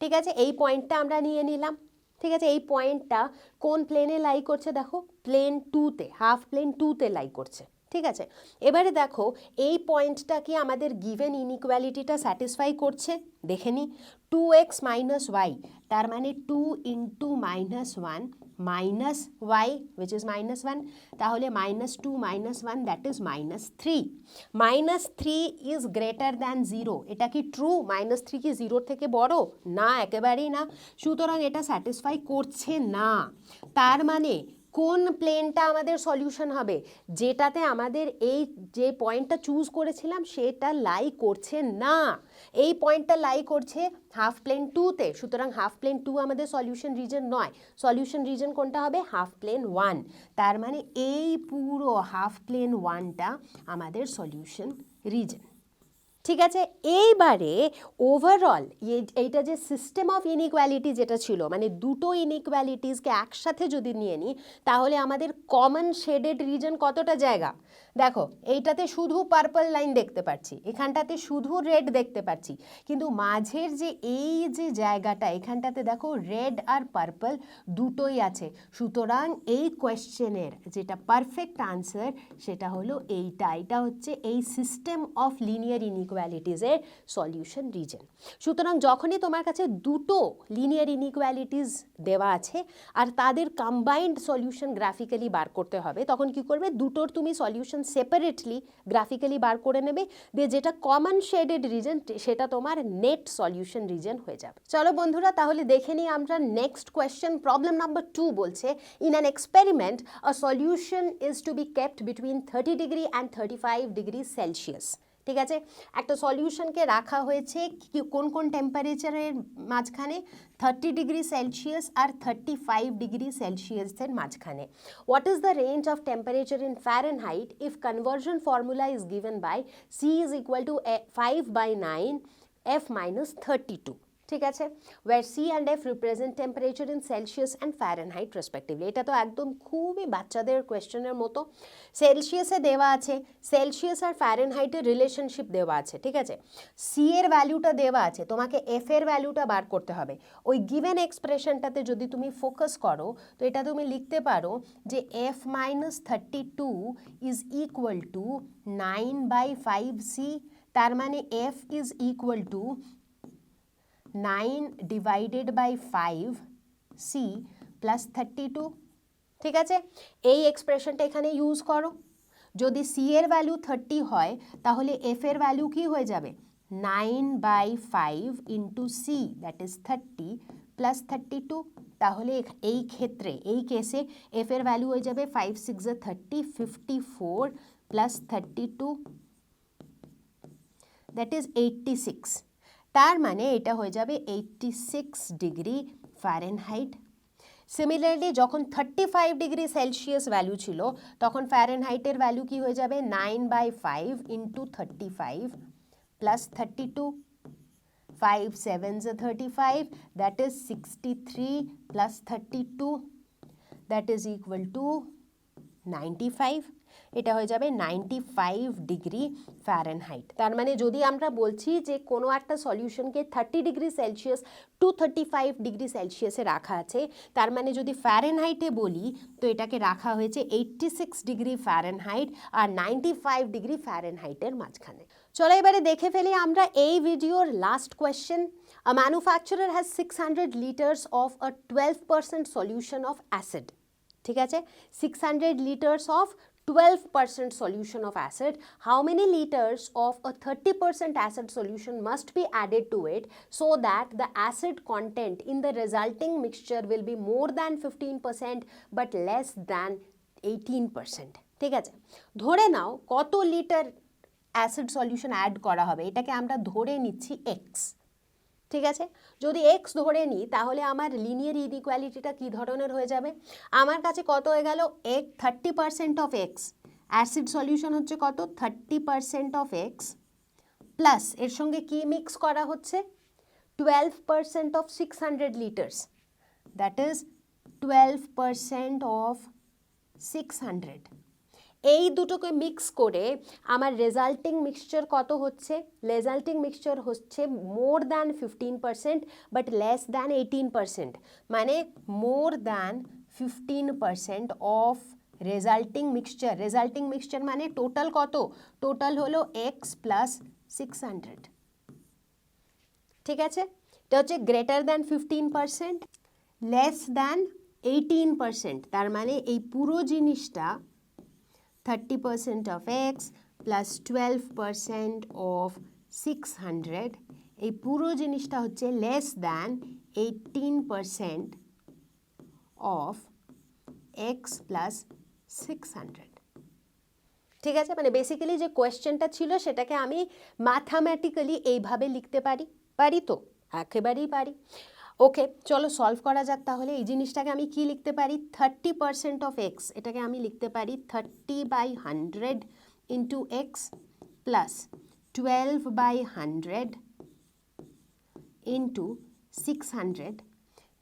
ঠিক আছে, এই পয়েন্টটা আমরা নিয়ে নিলাম। ঠিক আছে, এই পয়েন্টটা কোন প্লেনে লাই করছে, দেখো প্লেন 2তে, হাফ প্লেন 2তে লাই করছে। ঠিক আছে, এবারে দেখো এই পয়েন্টটা কি আমাদের গিভেন ইনইকুয়ালিটিটা স্যাটিসফাই করছে, দেখে নি। 2x মাইনাস ওয়াই, তার মানে 2 into -1 minus y which is -1, তাহলে -2 -1 that is -3। -3 is greater than 0, এটা কি ট্রু? -3 কি 0 থেকে বড়? না, একেবারেই না। সুতরাং এটা স্যাটিসফাই করছে না। তার মানে কোন প্লেনটা আমাদের সলিউশন হবে, যেটাতে আমাদের এই যে পয়েন্টটা চুজ করেছিলাম সেটা লাই করছে না, এই পয়েন্টটা লাই করছে হাফ প্লেন 2তে। সুতরাং হাফ প্লেন 2 আমাদের সলিউশন রিজন নয়, সলিউশন রিজন কোনটা হবে, হাফ প্লেন 1। তার মানে এই পুরো হাফ প্লেন 1টা আমাদের সলিউশন রিজন। ঠিক আছে, এইবারে ওভারঅল এইটা যে সিস্টেম অফ ইনইকুয়ালিটি যেটা ছিল, মানে দুটো ইনইকুয়ালিটিসকে একসাথে যদি নিয়ে নিই তাহলে আমাদের কমন শেডেড রিজন কতটা জায়গা, দেখো এইটাতে শুধু পার্পল লাইন দেখতে পাচ্ছি, এখানটাতে শুধু রেড দেখতে পাচ্ছি, কিন্তু মাঝের যে এই যে জায়গাটা এখানটাতে দেখো রেড আর পার্পল দুটোই আছে। সুতরাং এই কোয়েশ্চেনের যেটা পারফেক্ট আনসার সেটা হলো এইটা, এটা হচ্ছে এই সিস্টেম অফ লিনিয়ার ইনইকুয়ালিটিজের সলিউশন রিজন। সুতরাং যখনই তোমার কাছে দুটো লিনিয়ার ইনইকুয়ালিটিস দেওয়া আছে আর তাদের কম্বাইন্ড সলিউশন গ্রাফিক্যালি বার করতে হবে, তখন কি করবে, দুটোর তুমি সলিউশন সেপারেটলি গ্রাফিক্যালি বার করে নেবে, দিয়ে যেটা কমন শেডেড রিজন সেটা তোমার নেট সলিউশন রিজন হয়ে যাবে। চলো বন্ধুরা, তাহলে দেখে নিই আমরা নেক্সট কোয়েশ্চেন। প্রবলেম নাম্বার 2 বলছে, in an experiment a solution is to be kept between 30 degree and 35 degree Celsius. ঠিক আছে, একটা সলিউশনকে রাখা হয়েছে কোন কোন টেম্পারেচারের মাঝখানে, 30 ডিগ্রি সেলসিয়াস আর 35 ডিগ্রি সেলসিয়াসের মাঝখানে। What is the range of temperature in Fahrenheit if conversion formula is given by C is equal to 5/9 F - 32। ঠিক আছে, where C and F represent temperature in Celsius and Fahrenheit respectively. এটা তো একদম খুবই বাচ্চাদের কোয়েশ্চেনের মতো। সেলসিয়াসে দেওয়া আছে, সেলসিয়াস আর ফ্যারেনহাইটের রিলেশনশিপ দেওয়া আছে, ঠিক আছে, সি এর ভ্যালুটা দেওয়া আছে, তোমাকে এফ এর ভ্যালুটা বার করতে হবে। ওই গিভেন এক্সপ্রেশনটাতে যদি তুমি ফোকাস করো তো এটা তুমি লিখতে পারো যে F minus 32 is equal to 9/5C, তার মানে F is equal to 9 divided by 5C plus 32, ঠিক আছে। এই এক্সপ্রেশনটা এখানে ইউজ করো। যদি সি এর ভ্যালু 30 হয় তাহলে এফ এর ভ্যালু কি হয়ে যাবে 9/5 into C, that is 30 plus 32। তাহলে এই ক্ষেত্রে এই কেসে এফ এর ভ্যালু হয়ে যাবে 5 6 30, 54 প্লাস 32, দ্যাট ইজ 86। তার মানে এটা হয়ে যাবে 86 ডিগ্রি ফ্যারেনহাইট। সিমিলারলি যখন 35 ডিগ্রি সেলসিয়াস ভ্যালু ছিল তখন ফ্যারেনহাইটের ভ্যালু কি হয়ে যাবে 9/5 into 35 plus 32, 5 7 35, that is 63 plus 32, that is equal two 95। এটা হয়ে যাবে 95 ডিগ্রি ফ্যারেনহাইট। তার মানে যদি আমরা বলছি যে কোনো একটা সলিউশনকে 30 ডিগ্রি সেলসিয়াস টু 35 ডিগ্রি সেলসিয়াসে রাখা আছে, তার মানে যদি ফ্যারেনহাইটে বলি তো এটাকে রাখা হয়েছে 86 ডিগ্রি ফ্যারেনহাইট আর 95 ডিগ্রি ফ্যারেনহাইটের মাঝখানে। চলো এবারে দেখে ফেলি আমরা এই ভিডিওর last question. A manufacturer has 600 liters of a 12% solution of acid, ঠিক আছে, 600 liters of 12% solution of acid. How many liters of a 30% acid solution must be added to it so that the acid content in the resulting mixture will be more than 15% but less than 18%? ঠিক আছে, ধরে নাও কত litre acid solution add করা হবে, এটাকে আমরা ধরে নিচ্ছি x, ঠিক আছে। যদি x ধরে নিই তাহলে আমার লিনিয়ার ইনইকুয়ালিটিটা কী ধরনের হয়ে যাবে, আমার কাছে কত হয়ে গেল 30% অফ x, অ্যাসিড সলিউশন হচ্ছে কত 30% অফ x, প্লাস এর সঙ্গে কি মিক্স করা হচ্ছে 12% of 600 litres, that is 12% of 600। এই দুটোকে মিক্স করে আমার রেজাল্টিং মিক্সচার কত হচ্ছে, রেজাল্টিং মিক্সচার হচ্ছে more than 15% but less than 18%, মানে more than 15% of resulting mixture. Resulting mixture মানে টোটাল কত, টোটাল হলো x প্লাস 600, ঠিক আছে। এটা হচ্ছে গ্রেটার দ্যান 15%, লেস দ্যান 18%, তার মানে এই পুরো জিনিসটা 30% of x plus 12% of 600, এই পুরো জিনিসটা হচ্ছে less than 18% of x plus 600, ঠিক আছে। মানে বেসিক্যালি যে কোয়েশ্চেনটা ছিল সেটাকে আমি ম্যাথামেটিক্যালি এইভাবে লিখতে পারি তো একেবারেই পারি। ওকে, চলো সলভ করা যাক তাহলে। এই জিনিসটাকে আমি কি লিখতে পারি 30% অফ এক্স, এটাকে আমি লিখতে পারি 30/100 into x plus 12/100 into 600,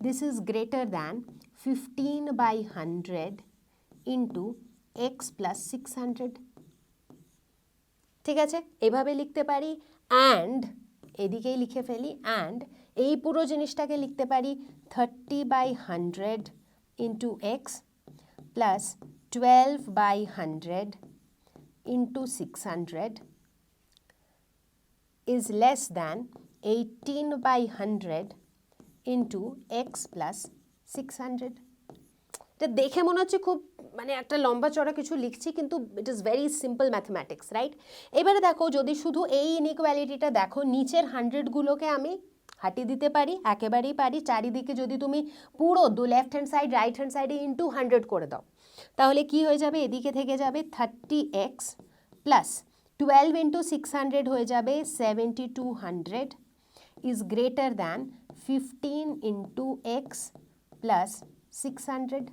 this is greater than 15/100 into x plus 600, ঠিক আছে। এভাবে লিখতে পারি। অ্যান্ড এদিকেই লিখে ফেলি, অ্যান্ড এই পুরো জিনিসটাকে লিখতে পারি 30/100 into x plus 12/100 into 600 is less than 18/100 into x plus 600। এটা দেখে মনে হচ্ছে খুব মানে একটা লম্বা চড়া কিছু লিখছি, কিন্তু it is very simple mathematics, right. এবারে দেখো যদি শুধু এই ইনইকুয়ালিটিটা দেখো, নিচের 100গুলোকে আমি হাটিয়ে দিতে পারি, একেবারেই পারি। চারিদিকে যদি তুমি পুরো left hand side right hand সাইডে ইন্টু 100 করে দাও তাহলে কি হয়ে যাবে, এদিকে থেকে যাবে 30x প্লাস 12 ইন্টু 600 হয়ে যাবে 7200 is greater than 15 into x plus 600,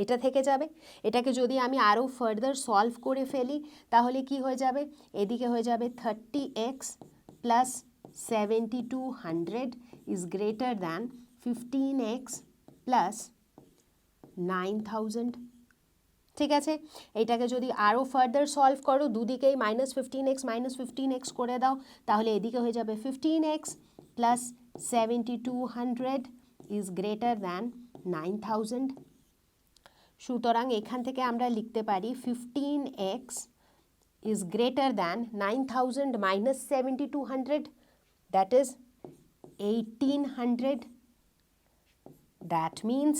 এটা থেকে যাবে। এটাকে যদি আমি আরও ফার্দার সলভ করে ফেলি তাহলে কি হয়ে যাবে, এদিকে হয়ে যাবে 30x plus 7200 is greater than 15x plus 9000। ঠিক আছে, এটাকে যদি আরও ফার্দার সলভ করো, দুদিকেই -15x করে দাও, তাহলে এদিকে হয়ে যাবে 15x plus 7200 is greater than 9000। সুতরাং এখান থেকে আমরা লিখতে পারি 15x is greater than 9000 minus 7200, that is 1800। That means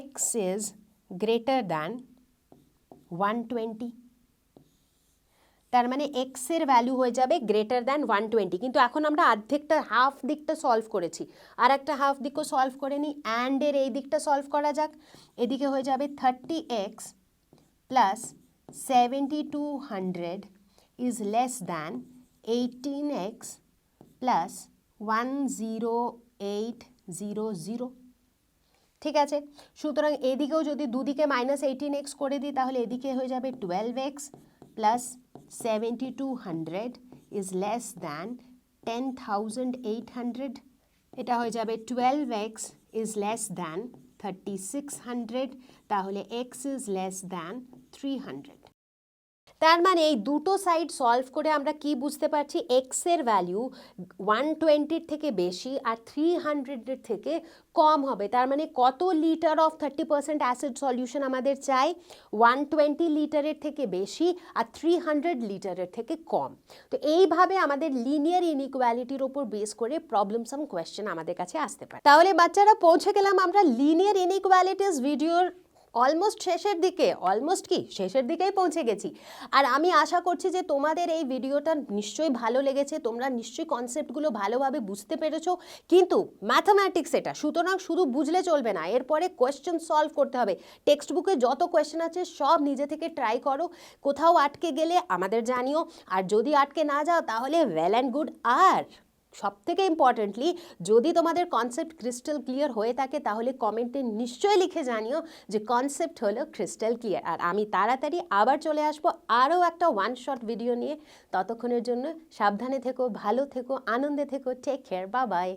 x is greater than 120। তার মানে x এর ভ্যালু হয়ে যাবে গ্রেটার দ্যান 120। কিন্তু এখন আমরা অর্ধেকটা হাফ দিকটা সলভ করেছি, আর একটা হাফ দিকও সলভ করে নিই। অ্যান্ড এর এই দিকটা সলভ করা যাক। এদিকে হয়ে যাবে 30x plus 7200 is less than 18x plus 10800। ঠিক আছে, সুতরাং এদিকেও যদি দুদিকে -18x করে দিই, তাহলে এদিকে হয়ে যাবে 12x plus 7200 is less than 10800। এটা হয়ে যাবে 12x ইজ লেস দ্যান 3600, তাহলে x ইজ লেস দ্যান 300। তার মানে এই দুটো সাইড সলভ করে আমরা কি বুঝতে পারছি, এক্স এর ভ্যালু 120 থেকে বেশি আর 300 থেকে কম হবে। তার মানে কত লিটার অফ 30% অ্যাসিড সলিউশন আমাদের চাই, 120 লিটারের থেকে বেশি আর 300 লিটারের থেকে কম। তো এইভাবে আমাদের লিনিয়ার ইনইকুয়ালিটির ওপর বেস করে প্রবলেম সাম কোয়েশ্চেন আমাদের কাছে আসতে পারে। তাহলে বাচ্চারা পৌঁছে গেলাম আমরা লিনিয়ার ইনইকুয়ালিটিস ভিডিওর অলমোস্ট শেষের দিকে, শেষের দিকেই পৌঁছে গেছি। আর আমি আশা করছি যে তোমাদের এই ভিডিওটা নিশ্চয়ই ভালো লেগেছে, তোমরা নিশ্চয়ই কনসেপ্টগুলো ভালোভাবে বুঝতে পেরেছো। কিন্তু ম্যাথামেটিক্স এটা, সুতরাং শুধু বুঝলে চলবে না, এরপরে কোয়েশ্চেন সলভ করতে হবে। টেক্সট বুকে যত কোয়েশ্চেন আছে সব নিজে থেকে ট্রাই করো, কোথাও আটকে গেলে আমাদের জানিও, আর যদি আটকে না যাও তাহলে ওয়েল অ্যান্ড গুড। আর সবথেকে ইম্পর্টেন্টলি, যদি তোমাদের কনসেপ্ট ক্রিস্টাল ক্লিয়ার হয়ে থাকে তাহলে কমেন্টে নিশ্চয়ই লিখে জানিও যে কনসেপ্ট হলো ক্রিস্টাল ক্লিয়ার। আর আমি তাড়াতাড়ি আবার চলে আসবো আরও একটা ওয়ান শট ভিডিও নিয়ে। ততক্ষণের জন্য সাবধানে থেকো, ভালো থেকো, আনন্দে থেকো। Take care, bye by.